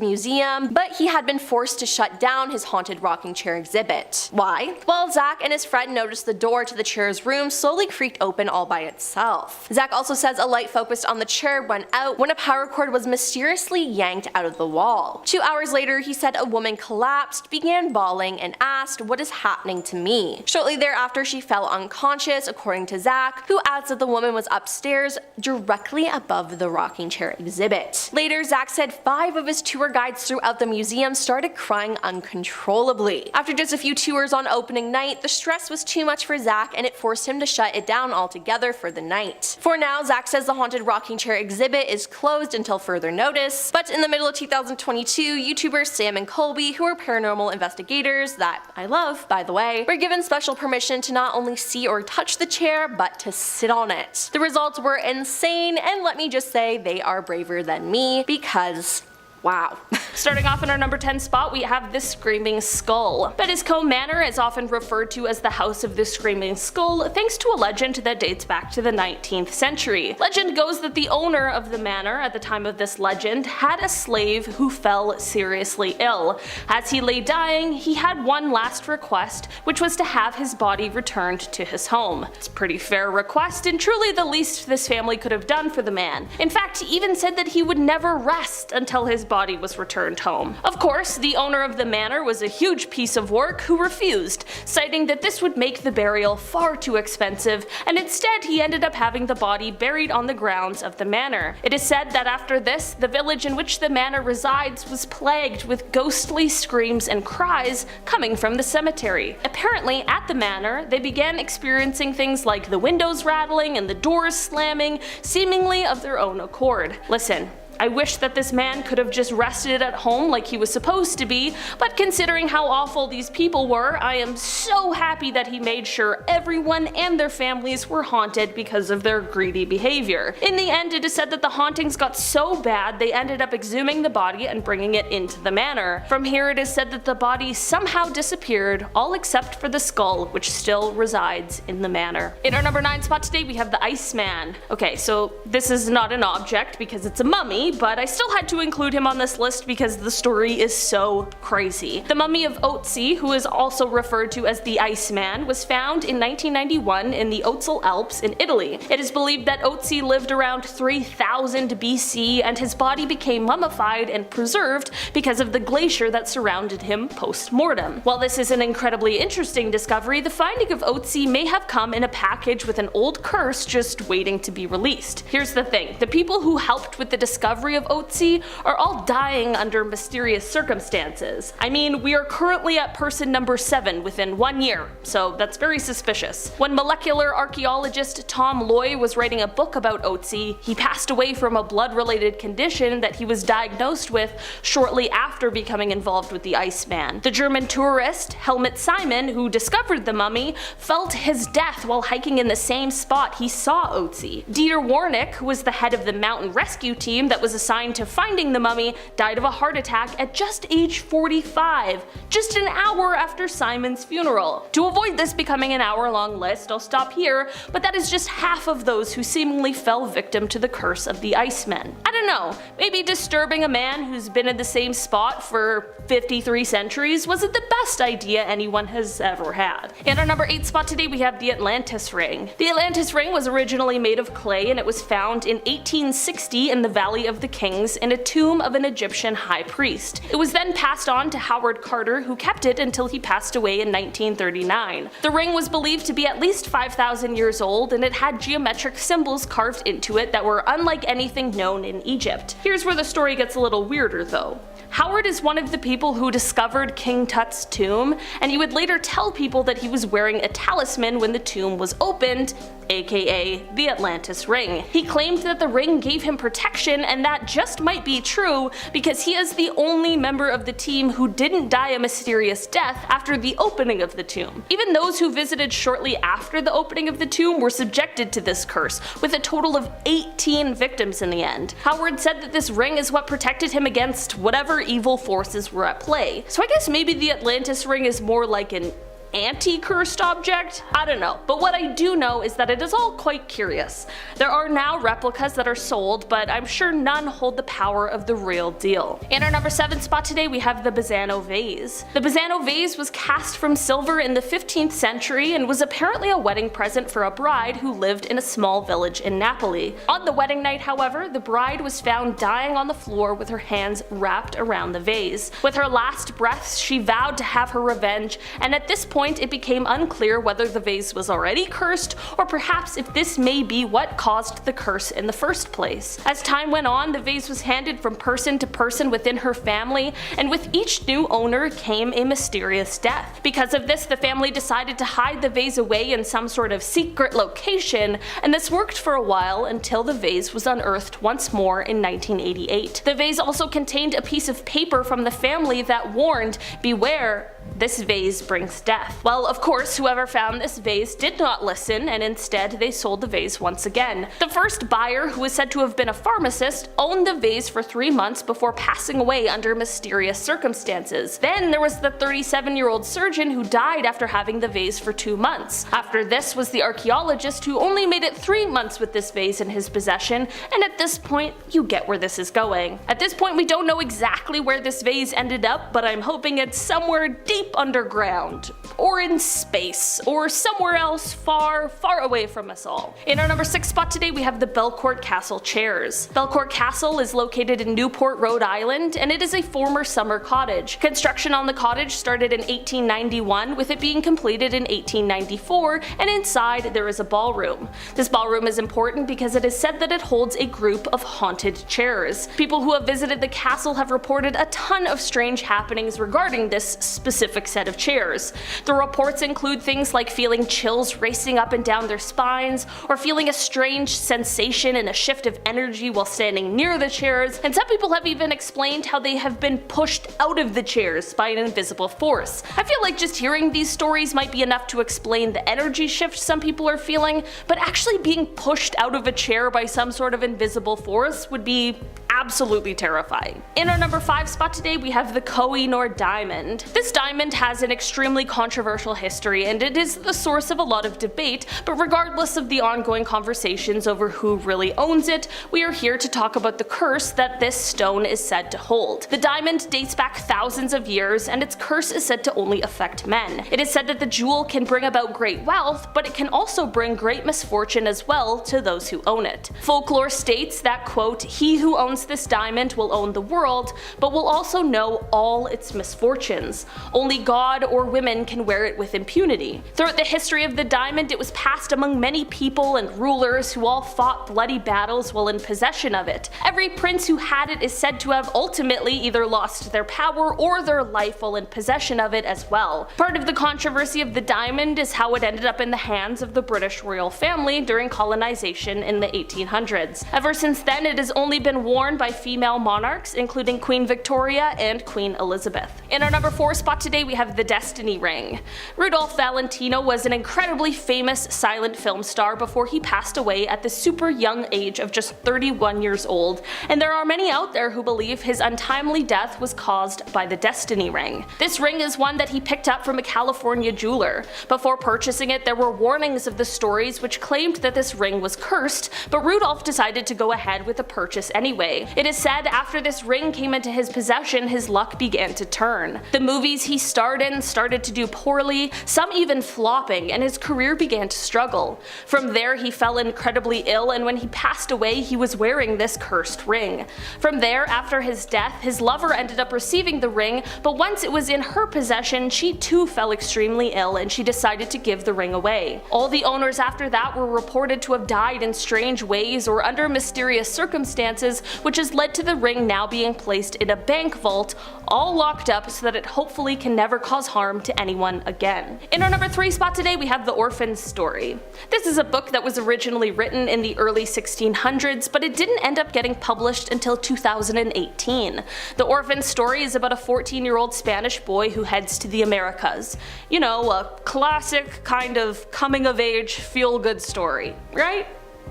museum, but he had been forced to shut down his haunted rocking chair exhibit. Why? Well, Zach and his friend noticed the door to the chair's room slowly creaked open all by itself. Zach also says a light focused on the chair went out when a power cord was mysteriously yanked out of the wall. 2 hours later, he said a woman collapsed, began bawling, and asked, "What is happening to me?" Shortly thereafter, she fell unconscious, according to Zach, who adds that the woman was upstairs directly above the rocking chair exhibit. Later, Zach said 5 of his tour guides throughout the museum started crying uncontrollably. After just a few tours on opening night, the stress was too much for Zach and it forced him to shut it down altogether for the night. For now, Zach says the haunted rocking chair exhibit is closed until further notice, but in the middle of 2022, YouTubers Sam and Colby, who are paranormal investigators that I love, by the way, were given special permission to not only see or touch the chair, but to sit on it. The results were insane, and let me just say they are braver than me because wow. Starting off in our number 10 spot, we have the Screaming Skull. Bettiscombe Manor is often referred to as the House of the Screaming Skull thanks to a legend that dates back to the 19th century. Legend goes that the owner of the manor at the time of this legend had a slave who fell seriously ill. As he lay dying, he had one last request, which was to have his body returned to his home. It's a pretty fair request and truly the least this family could have done for the man. In fact, he even said that he would never rest until his body was returned home. Of course, the owner of the manor was a huge piece of work who refused, citing that this would make the burial far too expensive, and instead he ended up having the body buried on the grounds of the manor. It is said that after this, the village in which the manor resides was plagued with ghostly screams and cries coming from the cemetery. Apparently, at the manor, they began experiencing things like the windows rattling and the doors slamming, seemingly of their own accord. Listen, I wish that this man could have just rested at home like he was supposed to be, but considering how awful these people were, I am so happy that he made sure everyone and their families were haunted because of their greedy behavior. In the end, it is said that the hauntings got so bad they ended up exhuming the body and bringing it into the manor. From here, it is said that the body somehow disappeared, all except for the skull, which still resides in the manor. In our number 9 spot today, we have the Iceman. Okay, so this is not an object because it's a mummy, but I still had to include him on this list because the story is so crazy. The mummy of Otzi, who is also referred to as the Iceman, was found in 1991 in the Otzal Alps in Italy. It is believed that Otzi lived around 3000 BC and his body became mummified and preserved because of the glacier that surrounded him post-mortem. While this is an incredibly interesting discovery, the finding of Otzi may have come in a package with an old curse just waiting to be released. Here's the thing, the people who helped with the discovery discovery of Otzi are all dying under mysterious circumstances. I mean, we are currently at person number 7 within 1 year, so that's very suspicious. When molecular archaeologist Tom Loy was writing a book about Otzi, he passed away from a blood-related condition that he was diagnosed with shortly after becoming involved with the Iceman. The German tourist Helmut Simon, who discovered the mummy, felt his death while hiking in the same spot he saw Otzi. Dieter Warnick, who was the head of the mountain rescue team that was assigned to finding the mummy, died of a heart attack at just age 45, just an hour after Simon's funeral. To avoid this becoming an hour-long list, I'll stop here, but that is just half of those who seemingly fell victim to the curse of the Icemen. I don't know, maybe disturbing a man who's been in the same spot for 53 centuries wasn't the best idea anyone has ever had. In our number 8 spot today we have the Atlantis Ring. The Atlantis Ring was originally made of clay and it was found in 1860 in the Valley of the Kings in a tomb of an Egyptian high priest. It was then passed on to Howard Carter, who kept it until he passed away in 1939. The ring was believed to be at least 5,000 years old and it had geometric symbols carved into it that were unlike anything known in Egypt. Here's where the story gets a little weirder though. Howard is one of the people who discovered King Tut's tomb, and he would later tell people that he was wearing a talisman when the tomb was opened, aka the Atlantis Ring. He claimed that the ring gave him protection, and that just might be true because he is the only member of the team who didn't die a mysterious death after the opening of the tomb. Even those who visited shortly after the opening of the tomb were subjected to this curse, with a total of 18 victims in the end. Howard said that this ring is what protected him against whatever evil forces were at play. So I guess maybe the Atlantis Ring is more like an anti-cursed object? I don't know, but what I do know is that it is all quite curious. There are now replicas that are sold, but I'm sure none hold the power of the real deal. In our number 7 spot today we have the Bassano vase. The Bassano vase was cast from silver in the 15th century and was apparently a wedding present for a bride who lived in a small village in Napoli. On the wedding night, however, the bride was found dying on the floor with her hands wrapped around the vase. With her last breaths, she vowed to have her revenge, and at this point it became unclear whether the vase was already cursed or perhaps if this may be what caused the curse in the first place. As time went on, the vase was handed from person to person within her family, and with each new owner came a mysterious death. Because of this, the family decided to hide the vase away in some sort of secret location, and this worked for a while until the vase was unearthed once more in 1988. The vase also contained a piece of paper from the family that warned, "Beware, this vase brings death." Well, of course, whoever found this vase did not listen, and instead they sold the vase once again. The first buyer, who is said to have been a pharmacist, owned the vase for 3 months before passing away under mysterious circumstances. Then there was the 37-year-old surgeon who died after having the vase for 2 months. After this was the archaeologist who only made it 3 months with this vase in his possession, and at this point, you get where this is going. At this point, we don't know exactly where this vase ended up, but I'm hoping it's somewhere deep underground, or in space, or somewhere else far, far away from us all. In our number 6 spot today we have the Belcourt Castle chairs. Belcourt Castle is located in Newport, Rhode Island, and it is a former summer cottage. Construction on the cottage started in 1891, with it being completed in 1894, and inside there is a ballroom. This ballroom is important because it is said that it holds a group of haunted chairs. People who have visited the castle have reported a ton of strange happenings regarding this specific set of chairs. The reports include things like feeling chills racing up and down their spines, or feeling a strange sensation and a shift of energy while standing near the chairs, and some people have even explained how they have been pushed out of the chairs by an invisible force. I feel like just hearing these stories might be enough to explain the energy shift some people are feeling, but actually being pushed out of a chair by some sort of invisible force would be absolutely terrifying. In our number 5 spot today we have the Koh-i-Noor diamond. This diamond has an extremely controversial history and it is the source of a lot of debate, but regardless of the ongoing conversations over who really owns it, we are here to talk about the curse that this stone is said to hold. The diamond dates back thousands of years and its curse is said to only affect men. It is said that the jewel can bring about great wealth, but it can also bring great misfortune as well to those who own it. Folklore states that, quote, "He who owns this diamond will own the world, but will also know all its misfortunes. Only God or women can wear it with impunity. Throughout the history of the diamond, it was passed among many people and rulers who all fought bloody battles while in possession of it. Every prince who had it is said to have ultimately either lost their power or their life while in possession of it as well. Part of the controversy of the diamond is how it ended up in the hands of the British royal family during colonization in the 1800s. Ever since then, it has only been worn by female monarchs, including Queen Victoria and Queen Elizabeth. In our number 4 spot today, we have the Destiny Ring. Rudolph Valentino was an incredibly famous silent film star before he passed away at the super young age of just 31 years old, and there are many out there who believe his untimely death was caused by the Destiny Ring. This ring is one that he picked up from a California jeweler. Before purchasing it, there were warnings of the stories which claimed that this ring was cursed, but Rudolph decided to go ahead with the purchase anyway. It is said after this ring came into his possession, his luck began to turn. The movies he starred in started to do poorly, some even flopping, and his career began to struggle. From there, he fell incredibly ill, and when he passed away, he was wearing this cursed ring. From there, after his death, his lover ended up receiving the ring, but once it was in her possession, she too fell extremely ill and she decided to give the ring away. All the owners after that were reported to have died in strange ways or under mysterious circumstances, which has led to the ring now being placed in a bank vault, all locked up so that it hopefully can never cause harm to anyone again. In our number 3 spot today, we have The Orphan's Story. This is a book that was originally written in the early 1600s, but it didn't end up getting published until 2018. The Orphan's Story is about a 14-year-old Spanish boy who heads to the Americas. You know, a classic kind of coming-of-age feel-good story, right?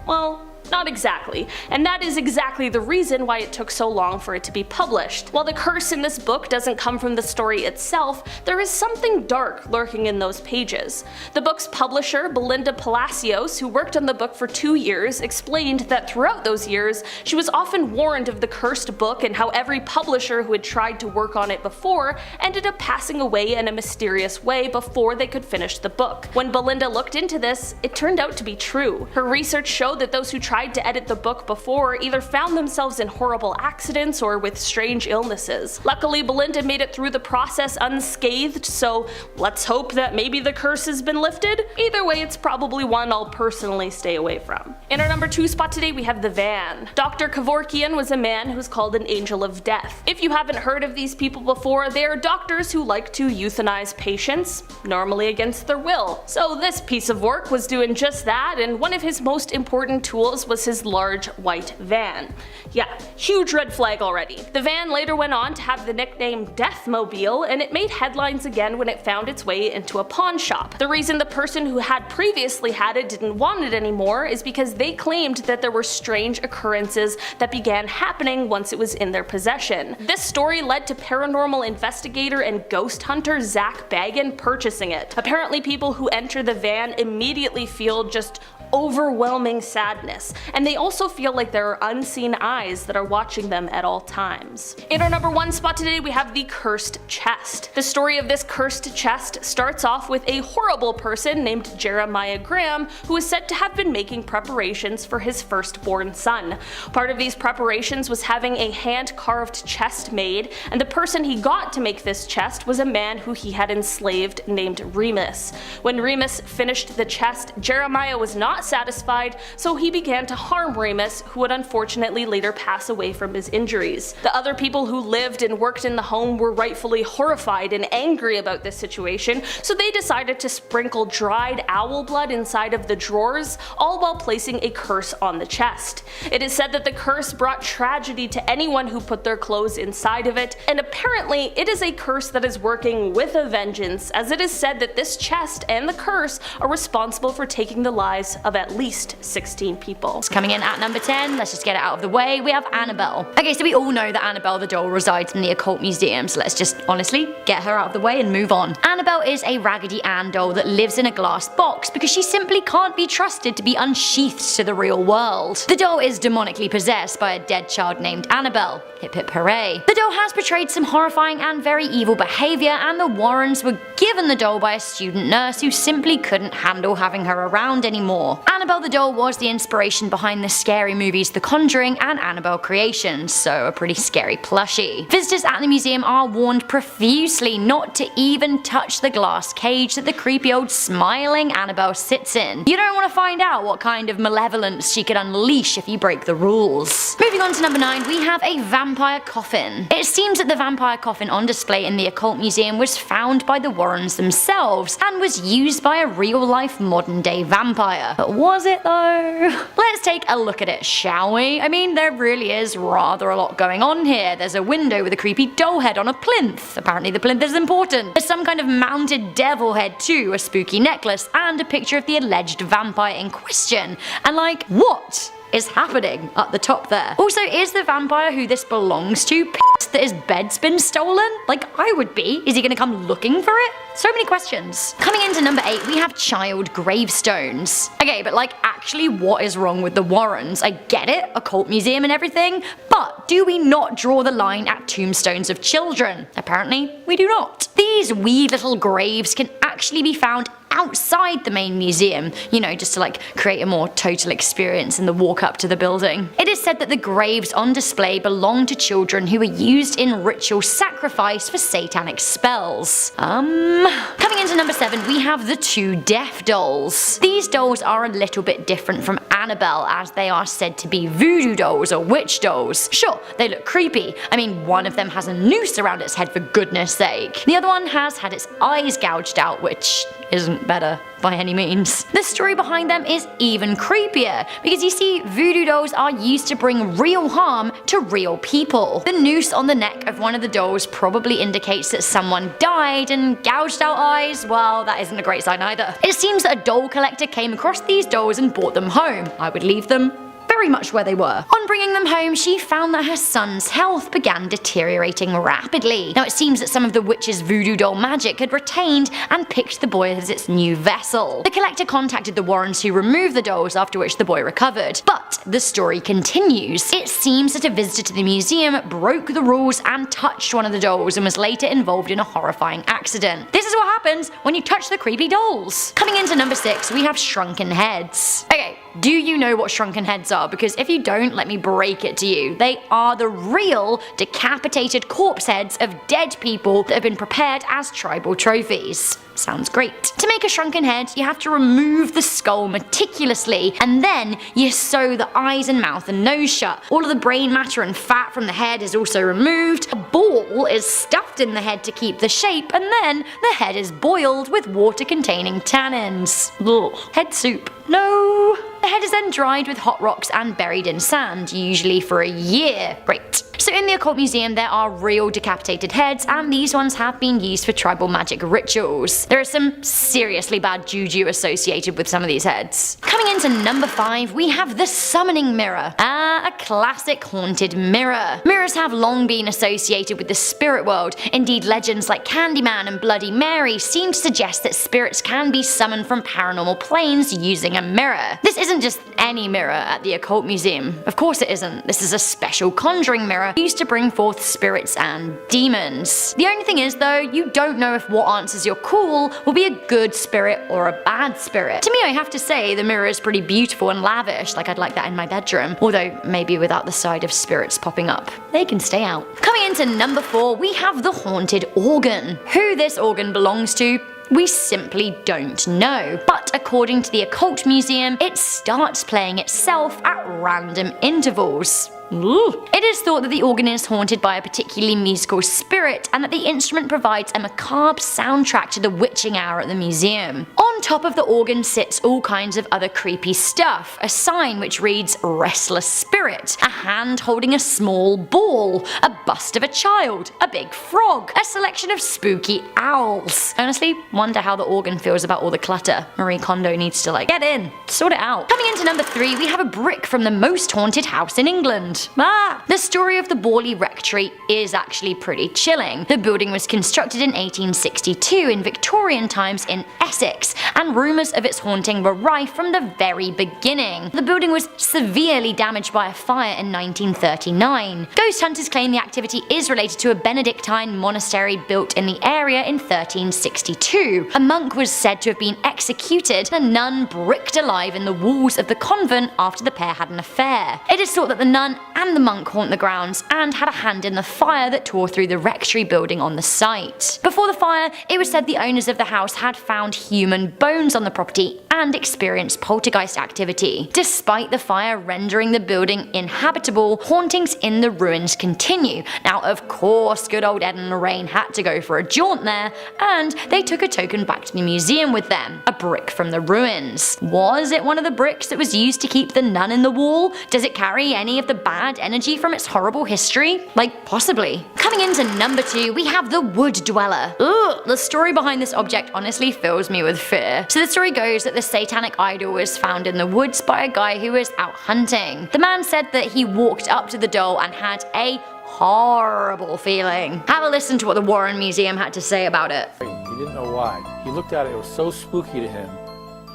Well, not exactly, and that is exactly the reason why it took so long for it to be published. While the curse in this book doesn't come from the story itself, there is something dark lurking in those pages. The book's publisher, Belinda Palacios, who worked on the book for 2 years, explained that throughout those years, she was often warned of the cursed book and how every publisher who had tried to work on it before ended up passing away in a mysterious way before they could finish the book. When Belinda looked into this, it turned out to be true. Her research showed that those who tried to edit the book before either found themselves in horrible accidents or with strange illnesses. Luckily, Belinda made it through the process unscathed, so let's hope that maybe the curse has been lifted. Either way, it's probably one I'll personally stay away from. In our number 2 spot today, we have The Van. Dr. Kevorkian was a man who's called an angel of death. If you haven't heard of these people before, they are doctors who like to euthanize patients, normally against their will. So this piece of work was doing just that, and one of his most important tools was his large white van. Yeah, huge red flag already. The van later went on to have the nickname Deathmobile, and it made headlines again when it found its way into a pawn shop. The reason the person who had previously had it didn't want it anymore is because they claimed that there were strange occurrences that began happening once it was in their possession. This story led to paranormal investigator and ghost hunter Zach Baggin purchasing it. Apparently, people who enter the van immediately feel just overwhelming sadness, and they also feel like there are unseen eyes that are watching them at all times. In our number 1 spot today, we have the cursed chest. The story of this cursed chest starts off with a horrible person named Jeremiah Graham, who is said to have been making preparations for his firstborn son. Part of these preparations was having a hand-carved chest made, and the person he got to make this chest was a man who he had enslaved named Remus. When Remus finished the chest, Jeremiah was not satisfied, so he began to harm Remus, who would unfortunately later pass away from his injuries. The other people who lived and worked in the home were rightfully horrified and angry about this situation, so they decided to sprinkle dried owl blood inside of the drawers, all while placing a curse on the chest. It is said that the curse brought tragedy to anyone who put their clothes inside of it, and apparently it is a curse that is working with a vengeance, as it is said that this chest and the curse are responsible for taking the lives of at least 16 people. Coming in at number 10, let's just get it out of the way, we have Annabelle. Okay, so we all know that Annabelle the doll resides in the occult museum, so let's just honestly get her out of the way and move on. Annabelle is a Raggedy Ann doll that lives in a glass box because she simply can't be trusted to be unsheathed to the real world. The doll is demonically possessed by a dead child named Annabelle. Hip hip hooray. The doll has portrayed some horrifying and very evil behaviour, and the Warrens were given the doll by a student nurse who simply couldn't handle having her around anymore. more. Annabelle the doll was the inspiration behind the scary movies The Conjuring and Annabelle Creations, so a pretty scary plushie. Visitors at the museum are warned profusely not to even touch the glass cage that the creepy old smiling Annabelle sits in. You don't want to find out what kind of malevolence she could unleash if you break the rules. Moving on to number 9, we have a vampire coffin. It seems that the vampire coffin on display in the Occult Museum was found by the Warrens themselves and was used by a real-life modern-day vampire. But was it though? Let's take a look at it, shall we? I mean, there really is rather a lot going on here. There's a window with a creepy doll head on a plinth. Apparently the plinth is important. There's some kind of mounted devil head too, a spooky necklace, and a picture of the alleged vampire in question. And like, what is happening at the top there? Also, is the vampire who this belongs to pissed that his bed's been stolen? Like, I would be. Is he gonna come looking for it? So many questions. Coming into number 8, we have child gravestones. Okay, but like, actually, what is wrong with the Warrens? I get it, occult museum and everything, but do we not draw the line at tombstones of children? Apparently, we do not. These wee little graves can actually be found outside the main museum, you know, just to like create a more total experience in the walk up to the building. It is said that the graves on display belong to children who were used in ritual sacrifice for satanic spells. Coming into number 7, we have the 2 deaf dolls. These dolls are a little bit different from Annabelle, as they are said to be voodoo dolls or witch dolls. Sure, they look creepy. I mean, one of them has a noose around its head for goodness sake. The other one has had its eyes gouged out, which isn't better by any means. The story behind them is even creepier, because you see, voodoo dolls are used to bring real harm to real people. The noose on the neck of one of the dolls probably indicates that someone died, and gouged out eyes, well, that isn't a great sign either. It seems that a doll collector came across these dolls and brought them home. I would leave them very much where they were. On bringing them home, she found that her son's health began deteriorating rapidly. Now it seems that some of the witch's voodoo doll magic had retained and picked the boy as its new vessel. The collector contacted the Warrens, who removed the dolls, after which the boy recovered. But the story continues. It seems that a visitor to the museum broke the rules and touched one of the dolls and was later involved in a horrifying accident. This is what happens when you touch the creepy dolls. Coming into number 6, we have shrunken heads. Okay, do you know what shrunken heads are? Because if you don't, let me break it to you. They are the real decapitated corpse heads of dead people that have been prepared as tribal trophies. Sounds great. To make a shrunken head, you have to remove the skull meticulously, and then you sew the eyes and mouth and nose shut. All of the brain matter and fat from the head is also removed. A ball is stuffed in the head to keep the shape, and then the head is boiled with water-containing tannins. Ugh. Head soup. No. The head is then dried with hot rocks and buried in sand, usually for a year. Great. So in the Occult Museum there are real decapitated heads, and these ones have been used for tribal magic rituals. There is some seriously bad juju associated with some of these heads. Coming into number 5, we have the summoning mirror. A classic haunted mirror. Mirrors have long been associated with the spirit world. Indeed, legends like Candyman and Bloody Mary seem to suggest that spirits can be summoned from paranormal planes using a mirror. This isn't just any mirror at the Occult Museum. Of course it isn't. This is a special conjuring mirror used to bring forth spirits and demons. The only thing is though, you don't know if what answers your call will be a good spirit or a bad spirit. To me, I have to say the mirror is pretty beautiful and lavish, like I'd like that in my bedroom, although maybe without the side of spirits popping up. They can stay out. Coming into number 4, we have the haunted organ. Who this organ belongs to, we simply don't know, but according to the Occult Museum, it starts playing itself at random intervals. Ooh. It is thought that the organ is haunted by a particularly musical spirit, and that the instrument provides a macabre soundtrack to the witching hour at the museum. On top of the organ sits all kinds of other creepy stuff, a sign which reads "Restless Spirit", a hand holding a small ball, a bust of a child, a big frog, a selection of spooky owls. Honestly, wonder how the organ feels about all the clutter. Marie Kondo needs to get in, sort it out. Coming into number 3, we have a brick from the most haunted house in England. The story of the Borley Rectory is actually pretty chilling. The building was constructed in 1862 in Victorian times in Essex, and rumours of its haunting were rife from the very beginning. The building was severely damaged by a fire in 1939. Ghost hunters claim the activity is related to a Benedictine monastery built in the area in 1362. A monk was said to have been executed and a nun bricked alive in the walls of the convent after the pair had an affair. It is thought that the nun and the monk haunt the grounds and had a hand in the fire that tore through the rectory building on the site. Before the fire, it was said the owners of the house had found human bones on the property and experienced poltergeist activity. Despite the fire rendering the building inhabitable, hauntings in the ruins continue. Now, of course, good old Ed and Lorraine had to go for a jaunt there, and they took a token back to the museum with them, a brick from the ruins. Was it one of the bricks that was used to keep the nun in the wall? Does it carry any of the bad energy from its horrible history? Like, possibly. Coming into number 2, we have the Wood Dweller. Ugh, the story behind this object honestly fills me with fear. So the story goes that the satanic idol was found in the woods by a guy who was out hunting. The man said that he walked up to the doll and had a horrible feeling. Have a listen to what the Warren Museum had to say about it. He didn't know why. He looked at it, it was so spooky to him.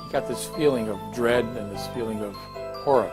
He got this feeling of dread and this feeling of horror.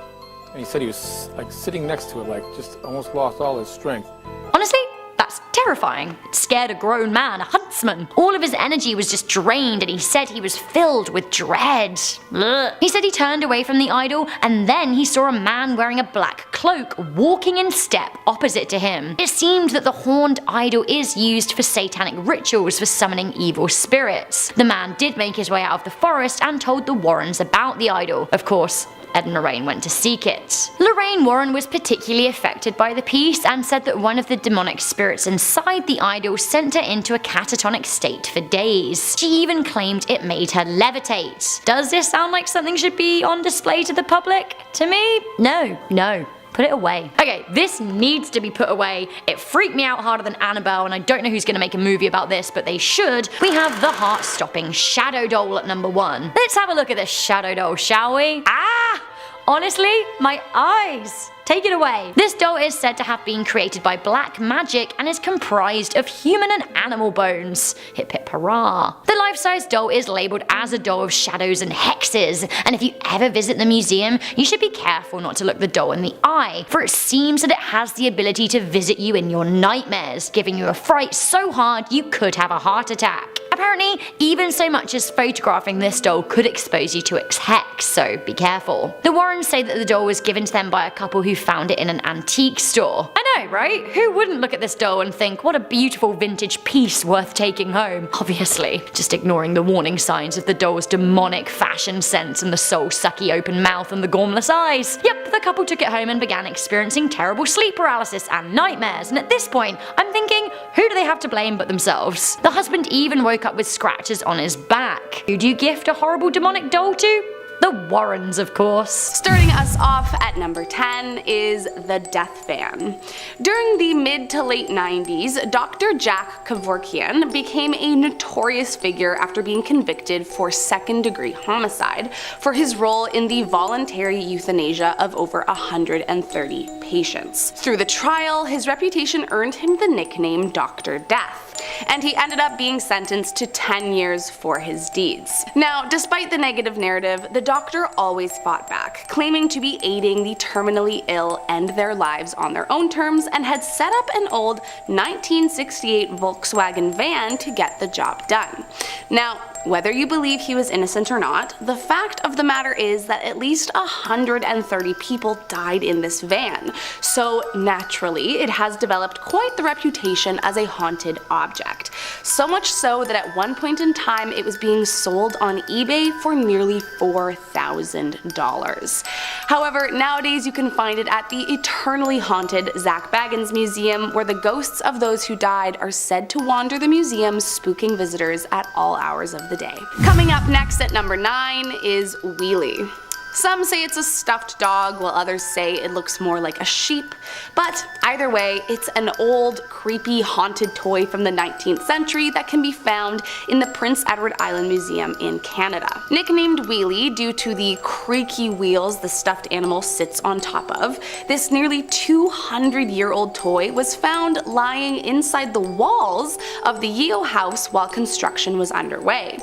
And he said he was like sitting next to it, like just almost lost all his strength. Honestly, that's terrifying. It scared a grown man, a huntsman. All of his energy was just drained and he said he was filled with dread. Ugh. He said he turned away from the idol and then he saw a man wearing a black cloak walking in step opposite to him. It seemed that the horned idol is used for satanic rituals for summoning evil spirits. The man did make his way out of the forest and told the Warrens about the idol. Of course, Ed and Lorraine went to seek it. Lorraine Warren was particularly affected by the piece and said that one of the demonic spirits inside the idol sent her into a catatonic state for days. She even claimed it made her levitate. Does this sound like something should be on display to the public? To me, no. Put it away. Okay, this needs to be put away. It freaked me out harder than Annabelle, and I don't know who's gonna make a movie about this, but they should. We have the heart-stopping Shadow Doll at number 1. Let's have a look at this Shadow Doll, shall we? Ah! Honestly, my eyes! Take it away. This doll is said to have been created by black magic and is comprised of human and animal bones. Hip hip hurrah. The life-size doll is labelled as a doll of shadows and hexes, and if you ever visit the museum, you should be careful not to look the doll in the eye, for it seems that it has the ability to visit you in your nightmares, giving you a fright so hard you could have a heart attack. Apparently, even so much as photographing this doll could expose you to its hex, so be careful. The Warrens say that the doll was given to them by a couple who found it in an antique store. I know, right? Who wouldn't look at this doll and think, what a beautiful vintage piece worth taking home? Obviously, just ignoring the warning signs of the doll's demonic fashion sense and the soul-sucky open mouth and the gormless eyes. Yep, the couple took it home and began experiencing terrible sleep paralysis and nightmares, and at this point, I'm thinking, who do they have to blame but themselves? The husband even woke up with scratches on his back. Who do you gift a horrible demonic doll to? The Warrens, of course. Starting us off at number 10 is the death van. During the mid to late 90s, Dr. Jack Kevorkian became a notorious figure after being convicted for second-degree homicide for his role in the voluntary euthanasia of over 130 patients. Through the trial, his reputation earned him the nickname Dr. Death, and he ended up being sentenced to 10 years for his deeds. Now, despite the negative narrative, the doctor always fought back, claiming to be aiding the terminally ill end their lives on their own terms, and had set up an old 1968 Volkswagen van to get the job done. Now, whether you believe he was innocent or not, the fact of the matter is that at least 130 people died in this van, so naturally it has developed quite the reputation as a haunted object. So much so that at one point in time it was being sold on eBay for nearly $4,000. However, nowadays you can find it at the eternally haunted Zach Baggins Museum, where the ghosts of those who died are said to wander the museum, spooking visitors at all hours of the day. Coming up next at number 9 is Wheelie. Some say it's a stuffed dog, while others say it looks more like a sheep, but either way, it's an old, creepy, haunted toy from the 19th century that can be found in the Prince Edward Island Museum in Canada. Nicknamed Wheelie due to the creaky wheels the stuffed animal sits on top of, this nearly 200-year-old toy was found lying inside the walls of the Yeo house while construction was underway.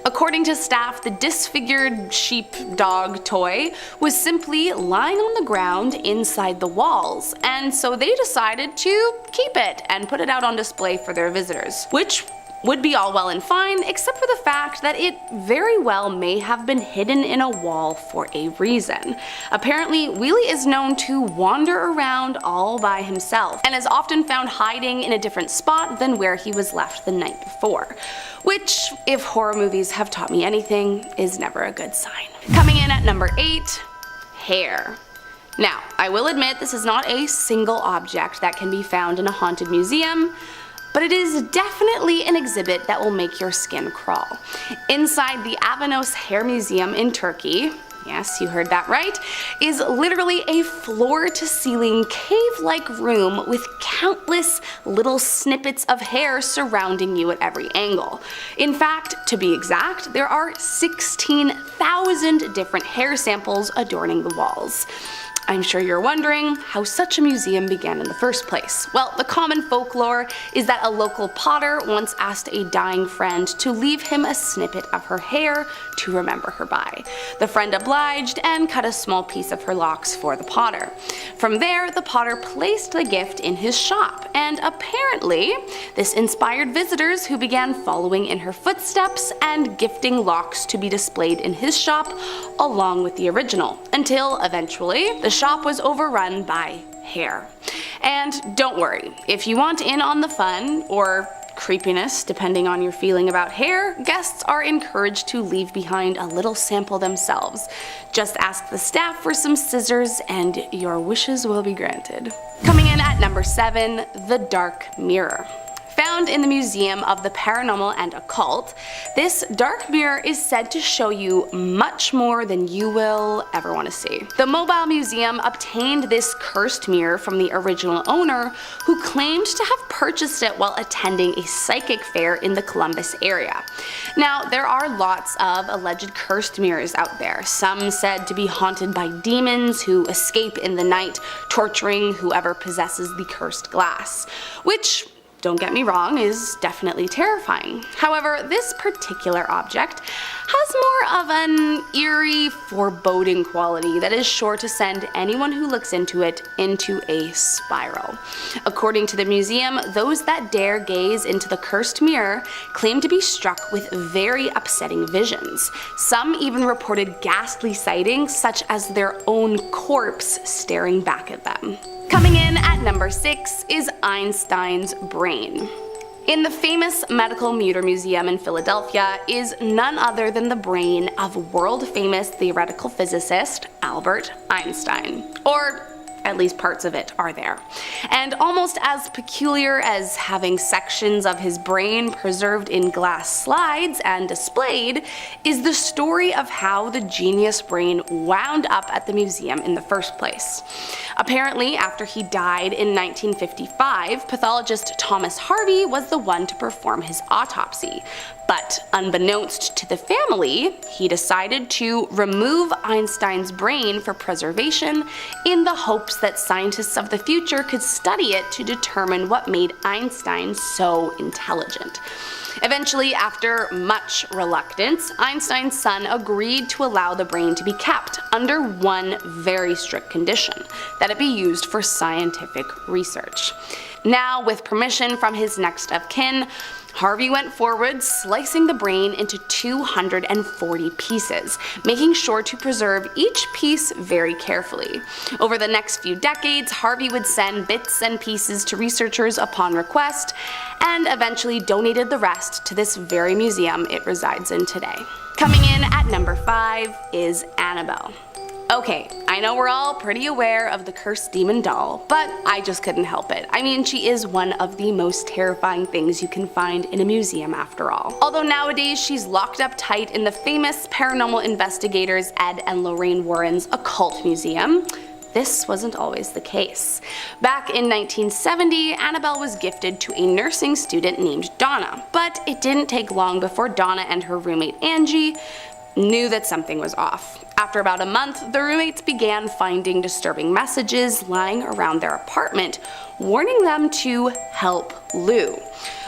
According to staff, the disfigured sheep dog toy was simply lying on the ground inside the walls, and so they decided to keep it and put it out on display for their visitors, which would be all well and fine, except for the fact that it very well may have been hidden in a wall for a reason. Apparently, Wheelie is known to wander around all by himself, and is often found hiding in a different spot than where he was left the night before, which, if horror movies have taught me anything, is never a good sign. Coming in at number 8, hair. Now, I will admit this is not a single object that can be found in a haunted museum, but it is definitely an exhibit that will make your skin crawl. Inside the Avanos Hair Museum in Turkey, yes, you heard that right, is literally a floor-to-ceiling cave-like room with countless little snippets of hair surrounding you at every angle. In fact, to be exact, there are 16,000 different hair samples adorning the walls. I'm sure you're wondering how such a museum began in the first place. Well, the common folklore is that a local potter once asked a dying friend to leave him a snippet of her hair to remember her by. The friend obliged and cut a small piece of her locks for the potter. From there, the potter placed the gift in his shop, and apparently this inspired visitors who began following in her footsteps and gifting locks to be displayed in his shop along with the original, until eventually the shop was overrun by hair. And don't worry, if you want in on the fun, or creepiness depending on your feeling about hair, guests are encouraged to leave behind a little sample themselves. Just ask the staff for some scissors and your wishes will be granted. Coming in at number 7, the dark mirror. Found in the Museum of the Paranormal and Occult, this dark mirror is said to show you much more than you will ever want to see. The Mobile Museum obtained this cursed mirror from the original owner, who claimed to have purchased it while attending a psychic fair in the Columbus area. Now, there are lots of alleged cursed mirrors out there, some said to be haunted by demons who escape in the night, torturing whoever possesses the cursed glass, which, don't get me wrong, is definitely terrifying. However, this particular object has more of an eerie, foreboding quality that is sure to send anyone who looks into it into a spiral. According to the museum, those that dare gaze into the cursed mirror claim to be struck with very upsetting visions. Some even reported ghastly sightings, such as their own corpse staring back at them. Coming in at number 6 is Einstein's brain. In the famous Medical Muter Museum in Philadelphia is none other than the brain of world-famous theoretical physicist Albert Einstein, or at least parts of it are there. And almost as peculiar as having sections of his brain preserved in glass slides and displayed is the story of how the genius brain wound up at the museum in the first place. Apparently, after he died in 1955, pathologist Thomas Harvey was the one to perform his autopsy. But unbeknownst to the family, he decided to remove Einstein's brain for preservation in the hopes that scientists of the future could study it to determine what made Einstein so intelligent. Eventually, after much reluctance, Einstein's son agreed to allow the brain to be kept under one very strict condition, that it be used for scientific research. Now, with permission from his next of kin, Harvey went forward, slicing the brain into 240 pieces, making sure to preserve each piece very carefully. Over the next few decades, Harvey would send bits and pieces to researchers upon request, and eventually donated the rest to this very museum it resides in today. Coming in at number 5 is Annabelle. Okay, I know we're all pretty aware of the cursed demon doll, but I just couldn't help it. I mean, she is one of the most terrifying things you can find in a museum after all. Although nowadays she's locked up tight in the famous paranormal investigators Ed and Lorraine Warren's occult museum, this wasn't always the case. Back in 1970, Annabelle was gifted to a nursing student named Donna, but it didn't take long before Donna and her roommate Angie knew that something was off. After about a month, the roommates began finding disturbing messages lying around their apartment, warning them to help Lou.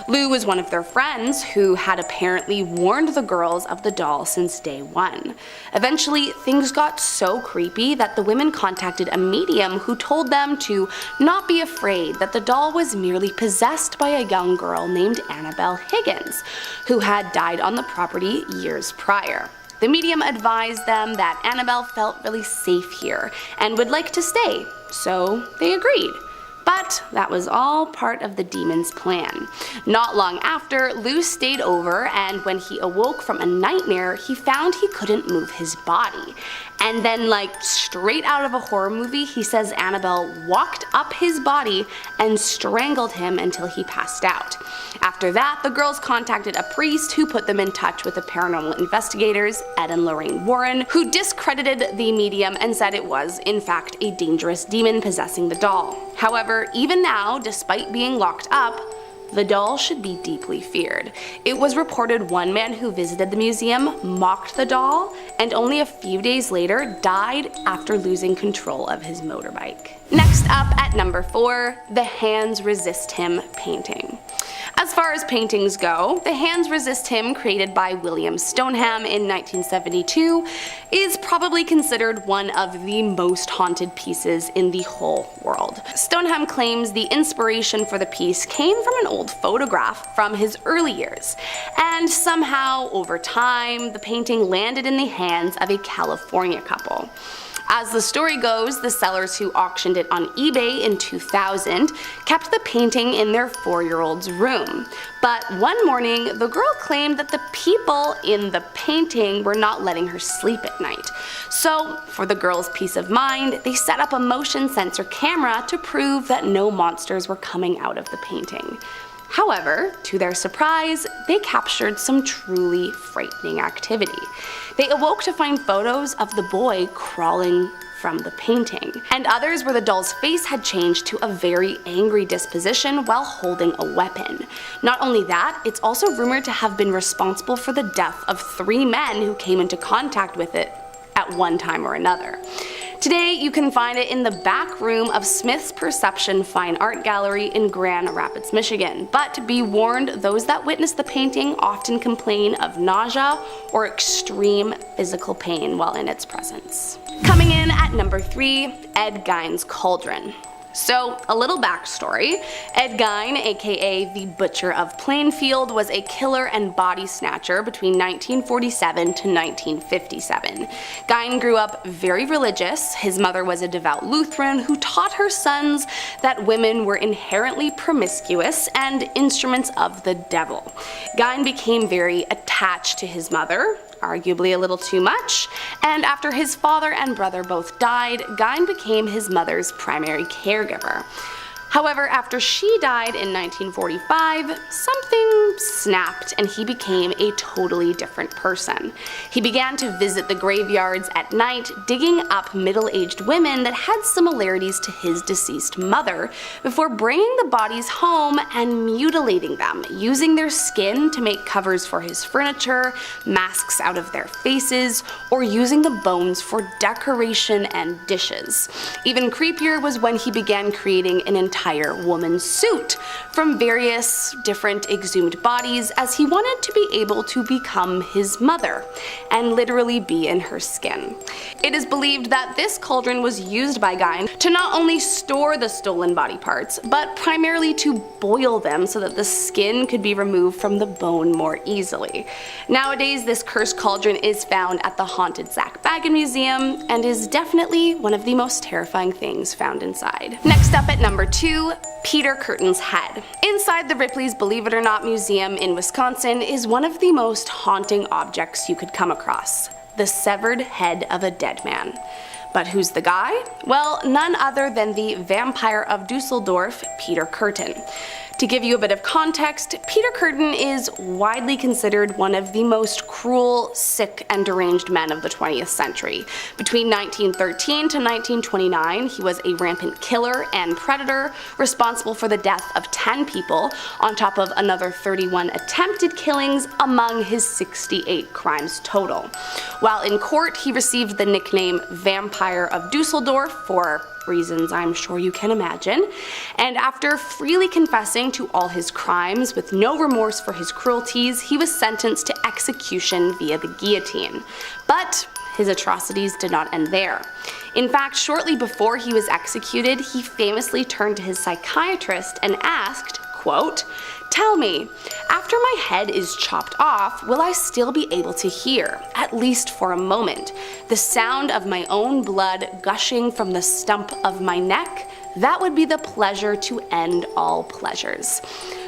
Lou was one of their friends who had apparently warned the girls of the doll since day one. Eventually, things got so creepy that the women contacted a medium who told them to not be afraid, that the doll was merely possessed by a young girl named Annabelle Higgins, who had died on the property years prior. The medium advised them that Annabelle felt really safe here and would like to stay, so they agreed. But that was all part of the demon's plan. Not long after, Lou stayed over, and when he awoke from a nightmare, he found he couldn't move his body. And then, like straight out of a horror movie, he says Annabelle walked up his body and strangled him until he passed out. After that, the girls contacted a priest who put them in touch with the paranormal investigators, Ed and Lorraine Warren, who discredited the medium and said it was, in fact, a dangerous demon possessing the doll. However, even now, despite being locked up, the doll should be deeply feared. It was reported one man who visited the museum mocked the doll and only a few days later died after losing control of his motorbike. Next up at number 4, the Hands Resist Him painting. As far as paintings go, The Hands Resist Him, created by William Stoneham in 1972, is probably considered one of the most haunted pieces in the whole world. Stoneham claims the inspiration for the piece came from an old photograph from his early years, and somehow, over time, the painting landed in the hands of a California couple. As the story goes, the sellers who auctioned it on eBay in 2000 kept the painting in their 4-year-old's room. But one morning, the girl claimed that the people in the painting were not letting her sleep at night. So, for the girl's peace of mind, they set up a motion sensor camera to prove that no monsters were coming out of the painting. However, to their surprise, they captured some truly frightening activity. They awoke to find photos of the boy crawling from the painting, and others where the doll's face had changed to a very angry disposition while holding a weapon. Not only that, it's also rumored to have been responsible for the death of 3 men who came into contact with it at one time or another. Today, you can find it in the back room of Smith's Perception Fine Art Gallery in Grand Rapids, Michigan. But be warned, those that witness the painting often complain of nausea or extreme physical pain while in its presence. Coming in at number 3, Ed Gein's Cauldron. So, a little backstory. Ed Gein, aka the Butcher of Plainfield, was a killer and body snatcher between 1947 to 1957. Gein grew up very religious. His mother was a devout Lutheran who taught her sons that women were inherently promiscuous and instruments of the devil. Gein became very attached to his mother, arguably a little too much, and after his father and brother both died, Gein became his mother's primary caregiver. However, after she died in 1945, something snapped and he became a totally different person. He began to visit the graveyards at night, digging up middle-aged women that had similarities to his deceased mother, before bringing the bodies home and mutilating them, using their skin to make covers for his furniture, masks out of their faces, or using the bones for decoration and dishes. Even creepier was when he began creating an entire woman's suit from various different exhumed bodies, as he wanted to be able to become his mother and literally be in her skin. It is believed that this cauldron was used by Gein to not only store the stolen body parts, but primarily to boil them so that the skin could be removed from the bone more easily. Nowadays, this cursed cauldron is found at the haunted Zach Baggin Museum and is definitely one of the most terrifying things found inside. Next up at number 2, Peter Curtin's head. Inside the Ripley's Believe It or Not Museum in Wisconsin is one of the most haunting objects you could come across: the severed head of a dead man. But who's the guy? Well, none other than the vampire of Dusseldorf, Peter Kürten. To give you a bit of context, Peter Kürten is widely considered one of the most cruel, sick, and deranged men of the 20th century. Between 1913 to 1929, he was a rampant killer and predator, responsible for the death of 10 people, on top of another 31 attempted killings among his 68 crimes total. While in court, he received the nickname Vampire of Dusseldorf for reasons I'm sure you can imagine, and after freely confessing to all his crimes with no remorse for his cruelties, he was sentenced to execution via the guillotine. But his atrocities did not end there. In fact, shortly before he was executed, he famously turned to his psychiatrist and asked, quote, "Tell me, after my head is chopped off, will I still be able to hear, at least for a moment, the sound of my own blood gushing from the stump of my neck? That would be the pleasure to end all pleasures."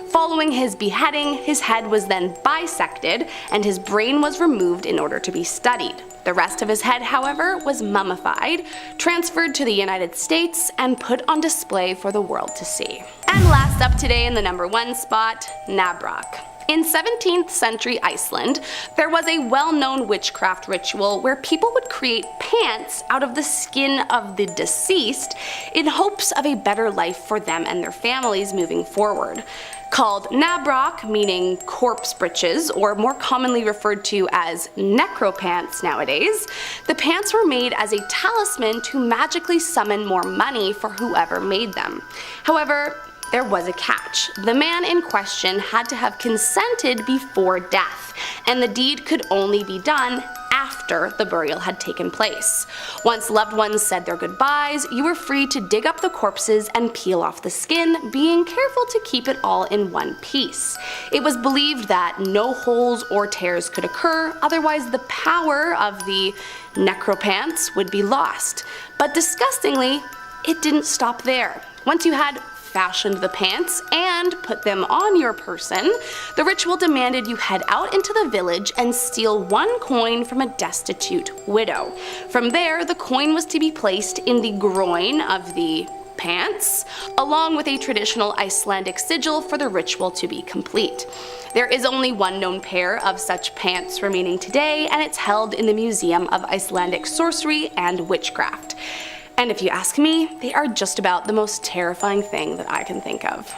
Following his beheading, his head was then bisected and his brain was removed in order to be studied. The rest of his head, however, was mummified, transferred to the United States, and put on display for the world to see. And last up today in the #1 spot, Nabrok. In 17th century Iceland, there was a well-known witchcraft ritual where people would create pants out of the skin of the deceased in hopes of a better life for them and their families moving forward. Called Nabrok, meaning corpse breeches, or more commonly referred to as necropants nowadays, the pants were made as a talisman to magically summon more money for whoever made them. However, there was a catch. The man in question had to have consented before death, and the deed could only be done after the burial had taken place. Once loved ones said their goodbyes, you were free to dig up the corpses and peel off the skin, being careful to keep it all in one piece. It was believed that no holes or tears could occur, otherwise the power of the necropants would be lost. But disgustingly, it didn't stop there. Once you had fashioned the pants and put them on your person, the ritual demanded you head out into the village and steal 1 coin from a destitute widow. From there, the coin was to be placed in the groin of the pants, along with a traditional Icelandic sigil for the ritual to be complete. There is only one known pair of such pants remaining today, and it's held in the Museum of Icelandic Sorcery and Witchcraft. And if you ask me, they are just about the most terrifying thing that I can think of.